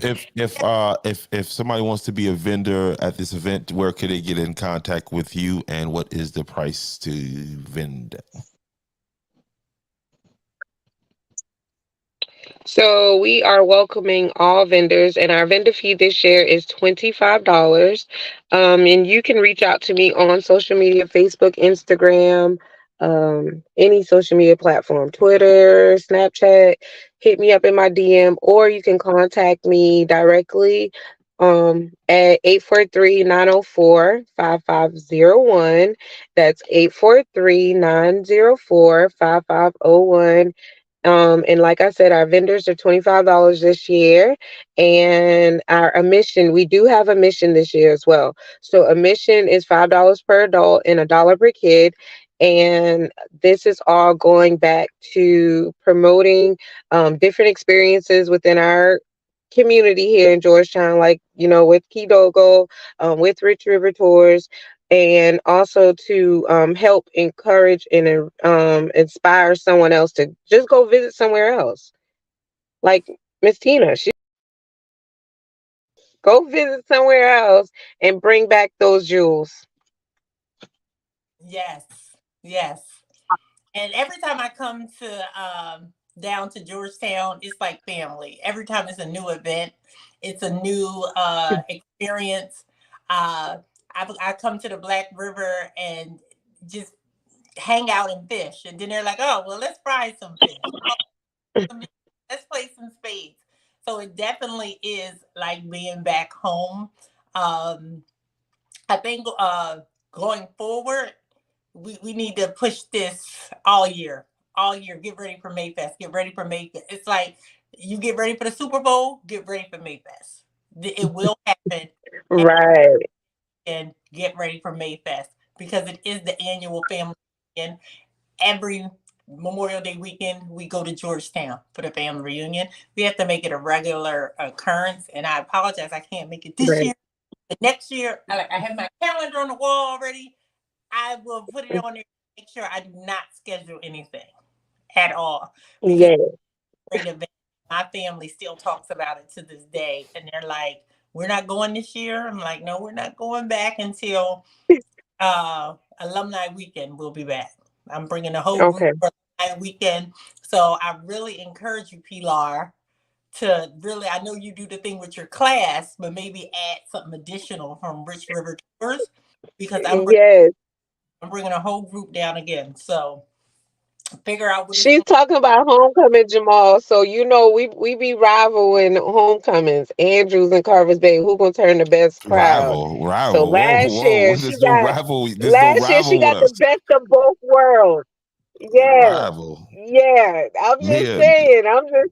if somebody wants to be a vendor at this event, where could they get in contact with you, and what is the price to vend? So we are welcoming all vendors, and our vendor fee this year is $25. And you can reach out to me on social media, Facebook, Instagram, any social media platform, Twitter, Snapchat. Hit me up in my DM, or you can contact me directly at 843-904-5501. That's 843-904-5501. And like I said, our vendors are $25 this year. And our admission, we do have a mission this year as well. So admission is $5 per adult and $1 per kid. And this is all going back to promoting different experiences within our community here in Georgetown, like, with Kidogo, with Rich River Tours, and also to help encourage and inspire someone else to just go visit somewhere else. Like Miss Tina, she go visit somewhere else and bring back those jewels. Yes, yes. And every time I come to down to Georgetown, it's like family. Every time it's a new event, it's a new experience. Uh, I come to the Black River and just hang out and fish, and then they're like, "Oh, well, let's fry some fish. Oh, let's play some spades." So it definitely is like being back home. Um, I think going forward, we need to push this all year. All year. Get ready for Mayfest. Get ready for Mayfest. It's like you get ready for the Super Bowl, get ready for Mayfest. It will happen, Right. and get ready for Mayfest because it is the annual family weekend. every Memorial Day weekend, we go to Georgetown for the family reunion. We have to make it a regular occurrence. And I apologize, I can't make it this year. But next year, I have my calendar on the wall already. I will put it on there to make sure I do not schedule anything at all. Because great event. My family still talks about it to this day. And they're like, we're not going this year. I'm like, no, we're not going back until alumni weekend. We'll be back. I'm bringing the whole group for alumni weekend. So I really encourage you, Pilar, to really, I know you do the thing with your class, but maybe add something additional from Rich River Tours, because I'm bringing a whole group down again. So figure out what she's talking about homecoming, Jamal. So we be rivaling homecomings, Andrews and Carver's Bay. Who gonna turn the best crowd? Rival. So Whoa. There's no rival. There's no rival got with us. the best of both worlds. Yeah, Rival. yeah. I'm just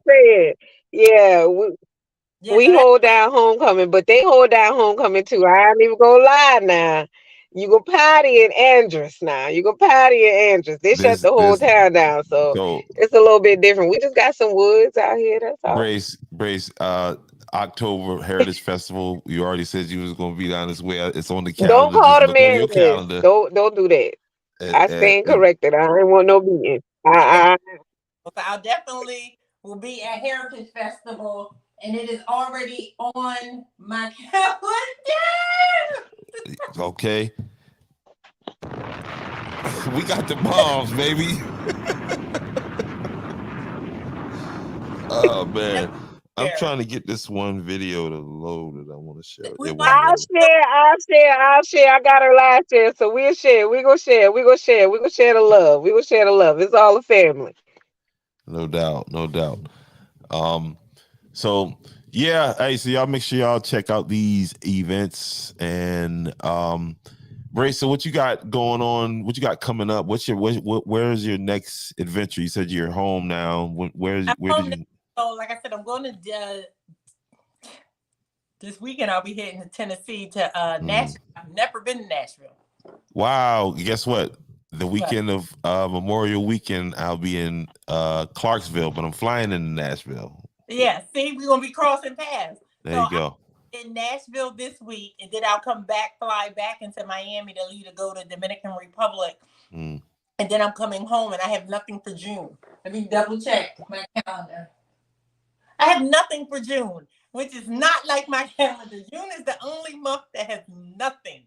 saying. Yeah, we hold down homecoming, but they hold down homecoming too. I ain't even gonna lie now. You go party in Andrus now. You go party in Andrus. They shut the whole town down, so it's a little bit different. We just got some woods out here. That's all. Brace. October Heritage Festival. You already said you was going to be down this way. It's on the calendar. Don't call the man. Don't do that. I stand corrected. I ain't want no beating. I'll definitely will be at Heritage Festival, and it is already on my calendar. Okay. We got the bombs, baby. Oh man. I'm trying to get this one video to load that I want to share. I'll share. I got her last year, so we'll share. We're gonna share the love. It's all a family. No doubt. So yeah, hey, so y'all make sure y'all check out these events. And Brace, so what you got going on? What you got coming up? Where's your next adventure? You said you're home now. Where did you? So, like I said, I'm going to this weekend. I'll be heading to Tennessee to Nashville. I've never been to Nashville. Wow! Guess what? The weekend of Memorial Weekend, I'll be in Clarksville, but I'm flying into Nashville. Yeah, see, we're gonna be crossing paths. There you go. I'm in Nashville this week, and then I'll fly back into Miami to go to Dominican Republic. And then I'm coming home, and I have nothing for June. Let me double check my calendar. I have nothing for June, which is not like my calendar. June is the only month that has nothing.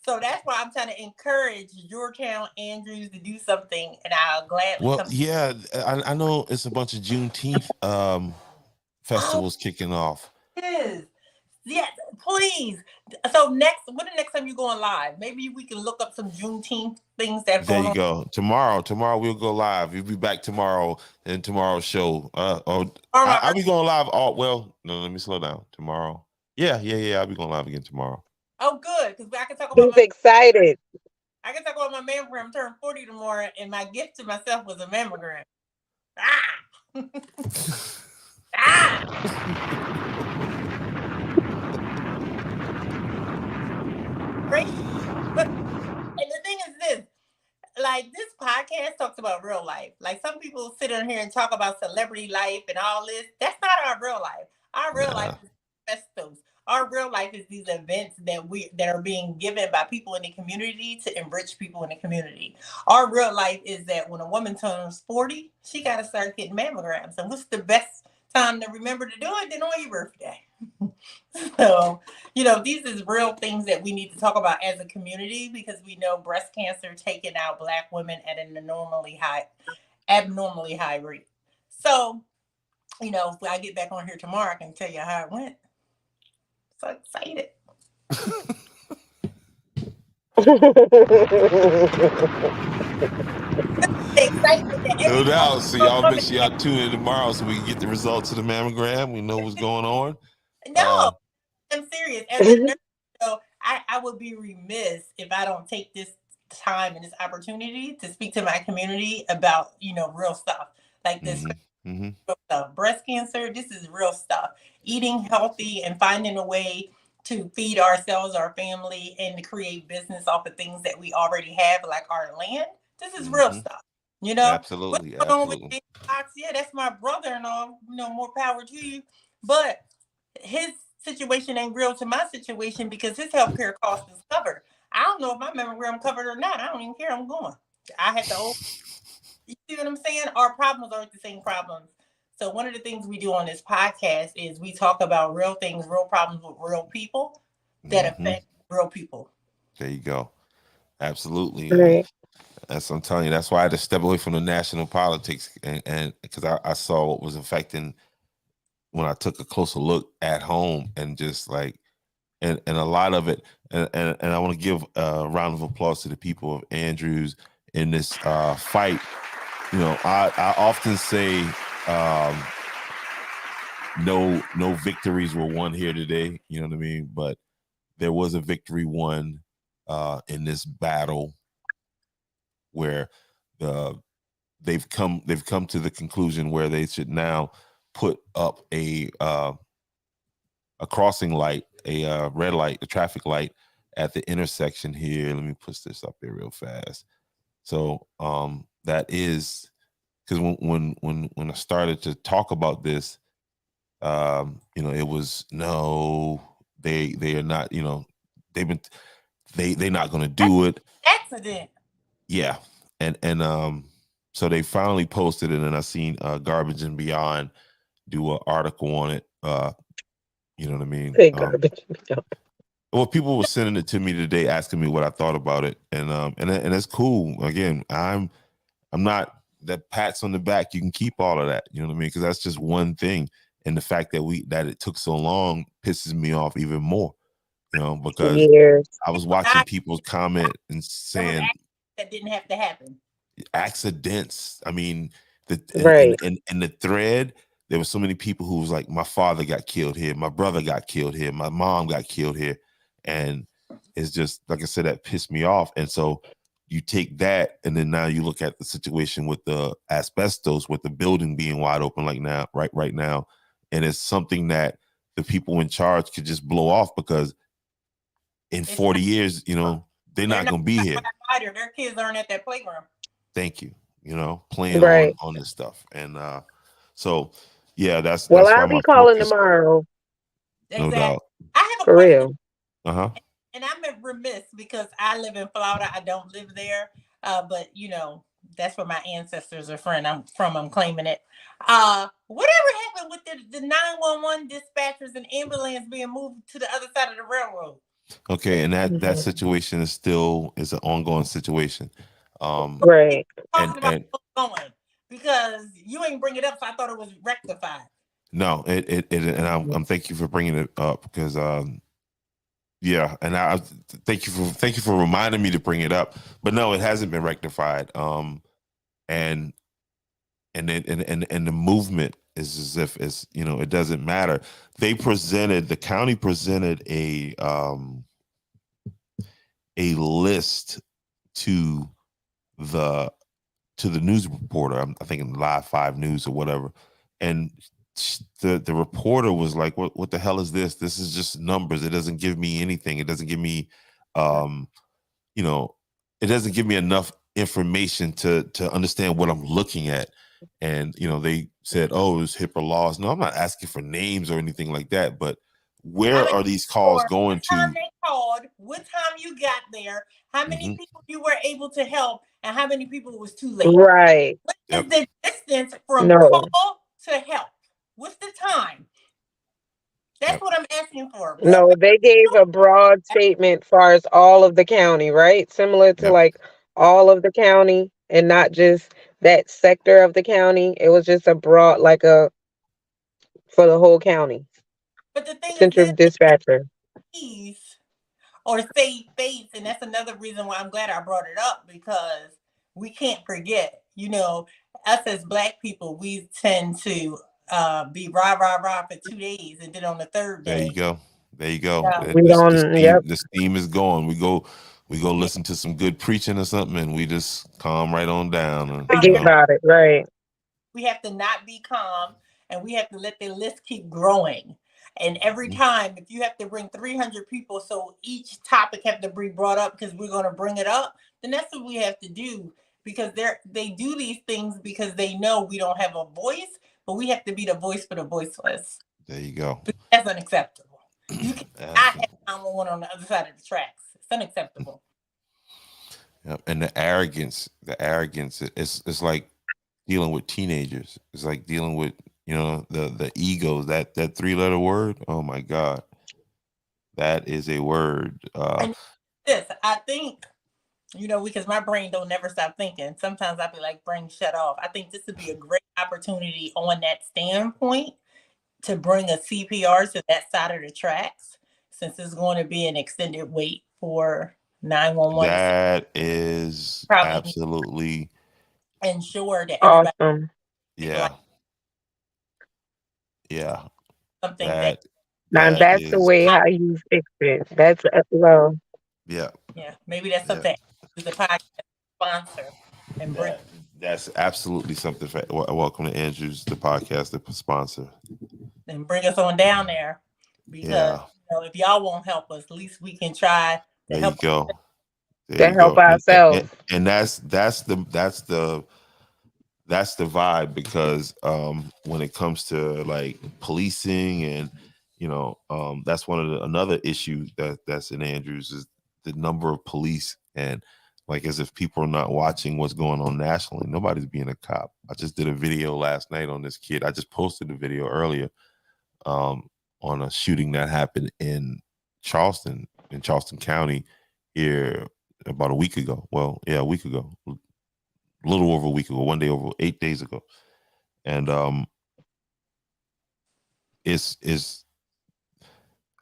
So that's why I'm trying to encourage Georgetown, Andrews to do something, and I'll gladly come. Yeah, I know it's a bunch of Juneteenth festivals kicking off. It is. Yes, please. So when the next time you're going live? Maybe we can look up some Juneteenth things that. There you go. Tomorrow we'll go live. We'll be back tomorrow in tomorrow's show. I'll be going live. No, let me slow down. Tomorrow. Yeah. I'll be going live again tomorrow. Oh, good, because I can talk about. He's excited. I can talk about my mammogram. I'm turning 40 tomorrow, and my gift to myself was a mammogram. Great. And the thing is this, like, this podcast talks about real life. Like, some people sit in here and talk about celebrity life and all this. That's not our real life. Our real life is festivals. Our real life is these events that are being given by people in the community to enrich people in the community. Our real life is that when a woman turns 40, she got to start getting mammograms. And what's the best time to remember to do it than on your birthday? So, these is real things that we need to talk about as a community, because we know breast cancer taking out Black women at an abnormally high rate. So, if I get back on here tomorrow, I can tell you how it went. So excited. No doubt. So y'all make sure y'all tune in tomorrow so we can get the results of the mammogram. We know what's going on. No, I'm serious. As a nurse, I would be remiss if I don't take this time and this opportunity to speak to my community about, real stuff like this. Real stuff. Breast cancer, this is real stuff. Eating healthy and finding a way to feed ourselves, our family, and to create business off of things that we already have, like our land. This is real stuff. You know, what's Absolutely. going on with Absolutely. Jamie Foxx? Yeah, that's my brother-in-law. You know, more power to you. But his situation ain't real to my situation because his healthcare cost is covered. I don't know if my mammogram covered or not. I don't even care. I'm going. I had to. You see what I'm saying? Our problems aren't the same problems. So one of the things we do on this podcast is we talk about real things, real problems with real people that affect real people. There you go. Absolutely. Right. I'm telling you, that's why I had to step away from the national politics, and because I saw what was affecting when I took a closer look at home, and just like, and a lot of it, and I want to give a round of applause to the people of Andrews in this fight. You know, I often say no victories were won here today. You know what I mean? But there was a victory won in this battle where they've come to the conclusion where they should now put up a crossing light, a red light, a traffic light at the intersection here. Let me push this up here real fast. So that is because when I started to talk about this, you know, it was no, they are not, you know, they're not going to do it. Accident. Yeah, and so they finally posted it, and I seen Garbage and Beyond do an article on it. You know what I mean? Say Garbage and Beyond. Well, people were sending it to me today, asking me what I thought about it, and it's cool. Again, I'm not that pats on the back. You can keep all of that. You know what I mean? Because that's just one thing, and the fact that it took so long pisses me off even more. You know, because Years. I was watching people's comment and saying that didn't have to happen. Accidents. I mean, Right. in the thread, there were so many people who was like, my father got killed here, my brother got killed here, my mom got killed here, and it's just like I said, that pissed me off. And so you take that, and then now you look at the situation with the asbestos, with the building being wide open like now, right now, and it's something that the people in charge could just blow off because in 40 years, you know, they're not going to be here. Their kids aren't at that playground. Thank you. You know, playing right. on this stuff. And so yeah, that's Well, why I'll my be calling focus, tomorrow. no Exactly. doubt. I have a For question. real. Uh-huh. And I'm remiss because I live in Florida. I don't live there. But you know, that's where my ancestors are from. I'm claiming it. Whatever happened with the 911 dispatchers and ambulance being moved to the other side of the railroad? Okay, and that situation is an ongoing situation. Right. Talking about what's going because you ain't bring it up, so I thought it was rectified. No, it and I'm thank you for bringing it up because yeah, and I thank you for reminding me to bring it up. But no, it hasn't been rectified. And the movement is as if it's, you know, it doesn't matter. The county presented a list to the news reporter. I think in Live 5 News or whatever, and the reporter was like, "What the hell is this? This is just numbers. It doesn't give me anything. It doesn't give me, you know, it doesn't give me enough information to understand what I'm looking at." And you know, they said, "Oh, it's HIPAA laws." No, I'm not asking for names or anything like that, but where are these calls going to? What time they called, what time you got there, how many people you were able to help, and how many people was too late. Right. What is the distance from No. call to help? What's the time? That's what I'm asking for. No, they gave a broad statement far as all of the county, right? Similar to like all of the county and not just that sector of the county. It was just a broad, like for the whole county. But the thing Central is, dispatcher. Or save face, and that's another reason why I'm glad I brought it up, because we can't forget, you know, us as Black people, we tend to be rah for 2 days, and then on the third day, there you go. We don't. Yep. The steam is going. We go listen to some good preaching or something, and we just calm right on down. And, Forget about it, right? We have to not be calm, and we have to let the list keep growing. And every time, if you have to bring 300 people, so each topic have to be brought up because we're going to bring it up, then that's what we have to do. because they do these things because they know we don't have a voice, but we have to be the voice for the voiceless. There you go. That's unacceptable. You cannot have 911 on the other side of the tracks. It's unacceptable. Yep. And the arrogance, it's like dealing with teenagers. It's like dealing with, the egos, that 3-letter word. Oh my God. That is a word. And this, I think, because my brain don't never stop thinking. Sometimes I'll be like, brain shut off. I think this would be a great opportunity on that standpoint to bring a CPR to that side of the tracks, since it's going to be an extended wait for 911. That is probably absolutely ensure that everybody. Awesome. Yeah. Yeah. Something that's the way how you fix it. That's well. Yeah. Yeah. Maybe that's something the podcast sponsor and bring. That's absolutely something. Welcome to Andrew's, the podcast, the sponsor. And bring us on down there, because if y'all won't help us, at least we can try to help. There you go. To help ourselves. And that's the vibe, because when it comes to like policing and that's another issue that's in Andrews, is the number of police, and like as if people are not watching what's going on nationally. Nobody's being a cop. I just did a video last night on this kid. I just posted a video earlier on a shooting that happened in Charleston County here about a week ago. Well, yeah, a week ago. A little over a week ago, 1 day over 8 days ago. And it's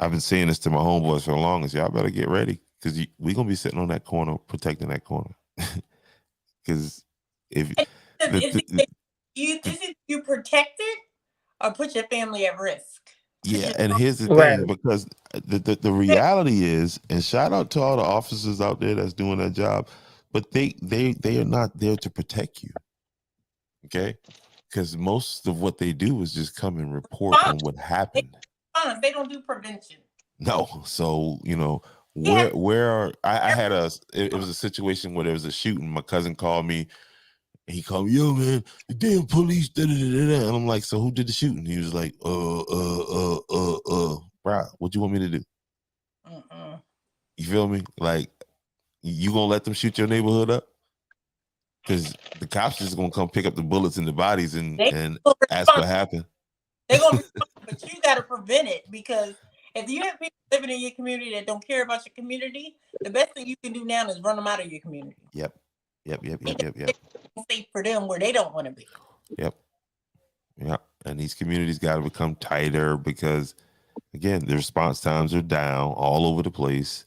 I've been saying this to my homeboys for the longest. Y'all better get ready, because we're gonna be sitting on that corner protecting that corner. Because if you protect it or put your family at risk. Yeah, and here's the thing, because the reality is, and shout out to all the officers out there that's doing that job, but they are not there to protect you. Okay? Because most of what they do is just come and report on what happened. They don't do prevention. No. So, where I had it was a situation where there was a shooting. My cousin called me. He called me, yo, man, the damn police, da, da, da, da. And I'm like, so who did the shooting? He was like, bro, what you want me to do? You feel me? Like, you gonna let them shoot your neighborhood up? Because the cops just gonna come pick up the bullets and the bodies and ask what happened. They're gonna respond, but you gotta prevent it, because if you have people living in your community that don't care about your community, the best thing you can do now is run them out of your community. Yep. Safe for them where they don't want to be. Yep. And these communities got to become tighter, because, again, the response times are down all over the place,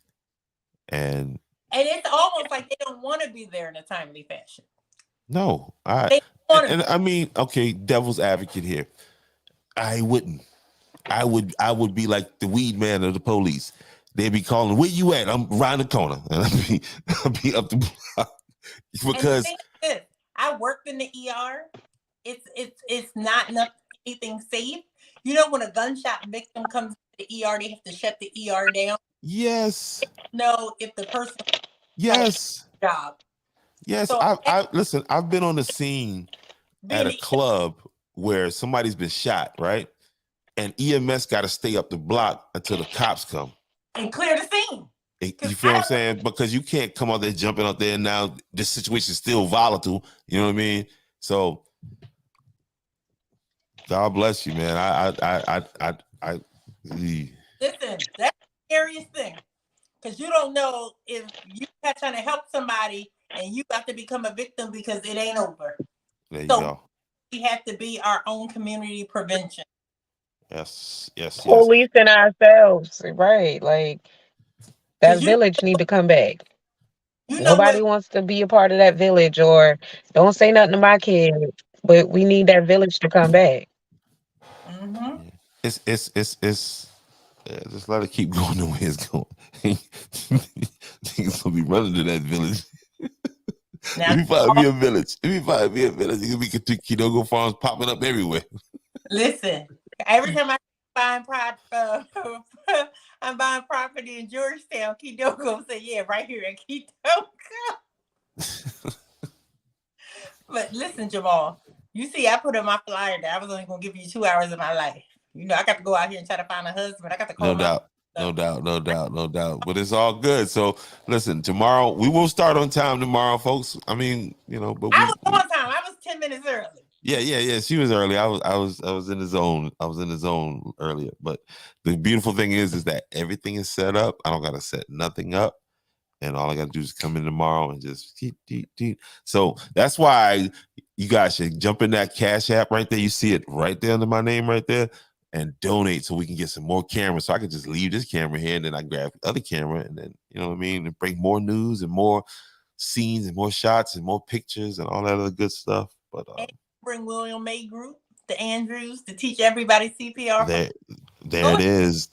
and it's almost like they don't want to be there in a timely fashion. No, I mean, okay, devil's advocate here. I wouldn't. I would be like the weed man of the police. They'd be calling, "Where you at?" I'm around the corner, and I'd be up the block. Because I worked in the ER. It's not anything safe. When a gunshot victim comes to the ER, they have to shut the ER down. Yes. No, if the person. Yes. Job. Yes. So, listen. I've been on the scene at a club where somebody's been shot, right? And EMS got to stay up the block until the cops come and clear the scene. You feel what I'm saying? Because you can't come out there jumping out there, and now this situation is still volatile. You know what I mean? So, God bless you, man. Listen, that's the scariest thing, because you don't know if you're trying to help somebody and you got to become a victim, because it ain't over. There you go. We have to be our own community prevention. Yes. Policing ourselves, right? Like, that village need to come back. Nobody wants to be a part of that village, or don't say nothing to my kid, but we need that village to come back. Mm-hmm. It's just let it keep going the way it's going. Niggas gonna be running to that village. Let me find me a village. You gonna be Kidogo farms popping up everywhere. Listen, every time I'm buying property in Georgetown, Kidogo say, "Yeah, right here in Kidogo." But listen, Jamal, you see, I put in my flyer that I was only gonna give you 2 hours of my life. You know, I got to go out here and try to find a husband. I got to call no doubt. But it's all good. So listen, tomorrow we will start on time tomorrow, folks. I mean, you know, but I was on time. I was 10 minutes early. Yeah. She was early. I was in the zone. I was in the zone earlier. But the beautiful thing is that everything is set up. I don't gotta set nothing up. And all I got to do is come in tomorrow and just deep. So that's why you guys should jump in that Cash App right there. You see it right there under my name right there, and donate so we can get some more cameras. So I can just leave this camera here and then I grab the other camera and then, you know what I mean, and bring more news and more scenes and more shots and more pictures and all that other good stuff. But bring William May Group, the Andrews, to teach everybody CPR. There it is.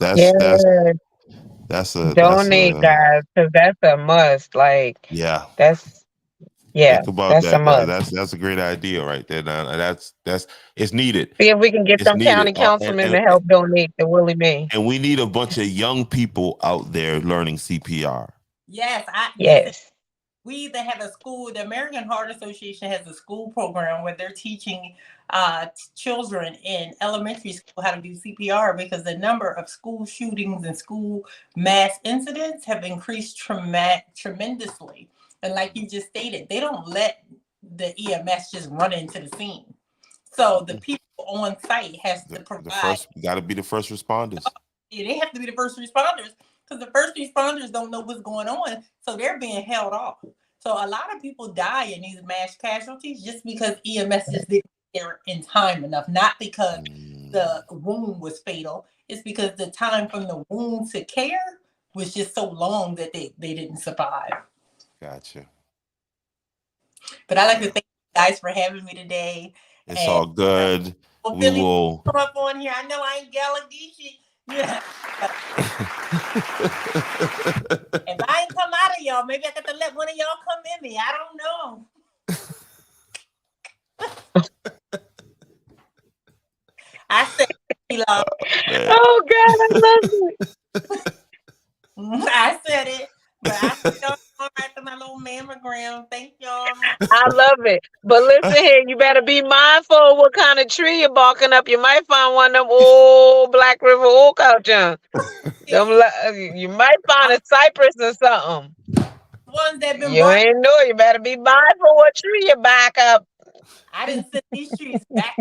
That's a donate, guys, because that's a must. Like, that's think about that's a must. That's a great idea right there. Now that's it's needed. See if we can get some county councilmen to help donate to Willie Mae. And we need a bunch of young people out there learning CPR. Yes, yes. We either have a school. The American Heart Association has a school program where they're teaching children in elementary school how to do CPR, because the number of school shootings and school mass incidents have increased tremendously. And like you just stated, they don't let the EMS just run into the scene. So the people on site has to provide. Got to be the first responders. Yeah, they have to be the first responders, because the first responders don't know what's going on, so they're being held off. So a lot of people die in these mass casualties just because EMS just didn't get there in time enough, not because the wound was fatal. It's because the time from the wound to care was just so long that they didn't survive. Gotcha. But I'd like to thank you guys for having me today. It's all good. We will come up on here. I know I ain't Galadishi. Yeah. If I ain't come out of y'all, maybe I got to let one of y'all come in me. I don't know. I said, oh God, I love it. I said it, but I said all right to my little mammogram. Thank y'all. I love it. But listen here, you better be mindful of what kind of tree you're barking up. You might find one of them old Black River oak out there. You might find a cypress or something. Ones that been you ain't know. You better be mindful what tree you back up. I didn't send these trees back.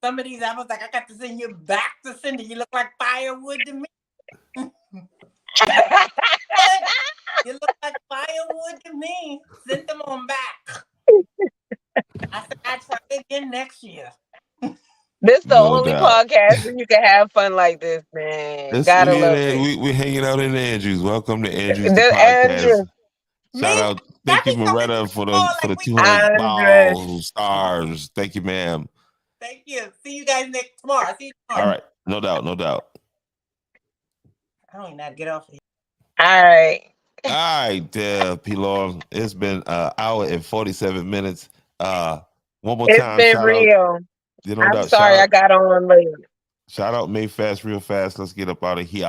Some of these, I was like, I got to send you back to Cindy. You look like firewood to me. You look like firewood to me. Send them on back. I said I try again next year. This the only podcast where you can have fun like this, man. Gotta love it. We're hanging out in Andrews. Welcome to Andrews the podcast. Shout out, thank you, Moretta, for the 200 stars. Thank you, ma'am. Thank you. See you guys tomorrow. See you tomorrow. All right, no doubt. I don't even know how to get off here. All right, P-Long. It's been an hour and 47 minutes. One more time. It's been real. I'm sorry I got on late. Shout out Mayfast real fast. Let's get up out of here.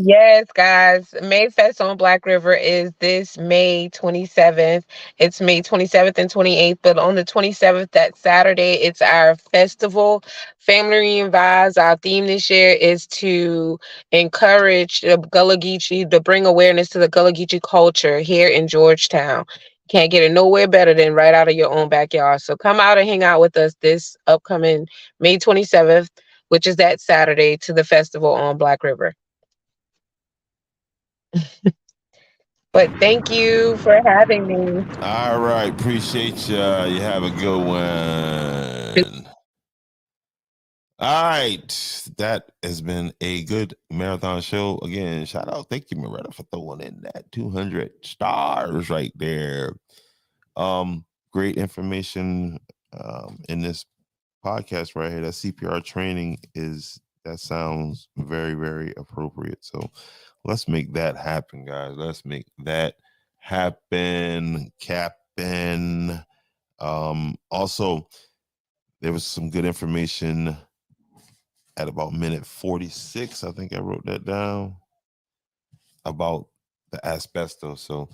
Yes, guys. Mayfest on Black River is this May 27th. It's May 27th and 28th, but on the 27th, that Saturday, it's our festival. Family Reunion Vibes. Our theme this year is to encourage the Gullah Geechee, to bring awareness to the Gullah Geechee culture here in Georgetown. Can't get it nowhere better than right out of your own backyard. So come out and hang out with us this upcoming May 27th, which is that Saturday, to the festival on Black River. But thank you for having me. All right. Appreciate you. You have a good one. All right. That has been a good marathon show. Again, shout out. Thank you, Moretta, for throwing in that 200 stars right there. Great information in this podcast right here. That CPR training that sounds very, very appropriate. So let's make that happen, guys. Let's make that happen, Captain. Also, there was some good information at about minute 46. I think I wrote that down about the asbestos. So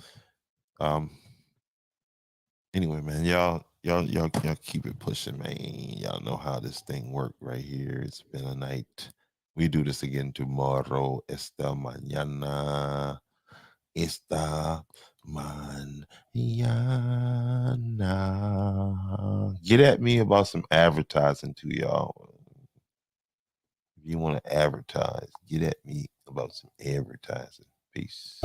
Anyway, man, y'all keep it pushing, man. Y'all know how this thing worked right here. It's been a night. We do this again tomorrow. Esta mañana. Esta mañana. Get at me about some advertising too, y'all. If you want to advertise, get at me about some advertising. Peace.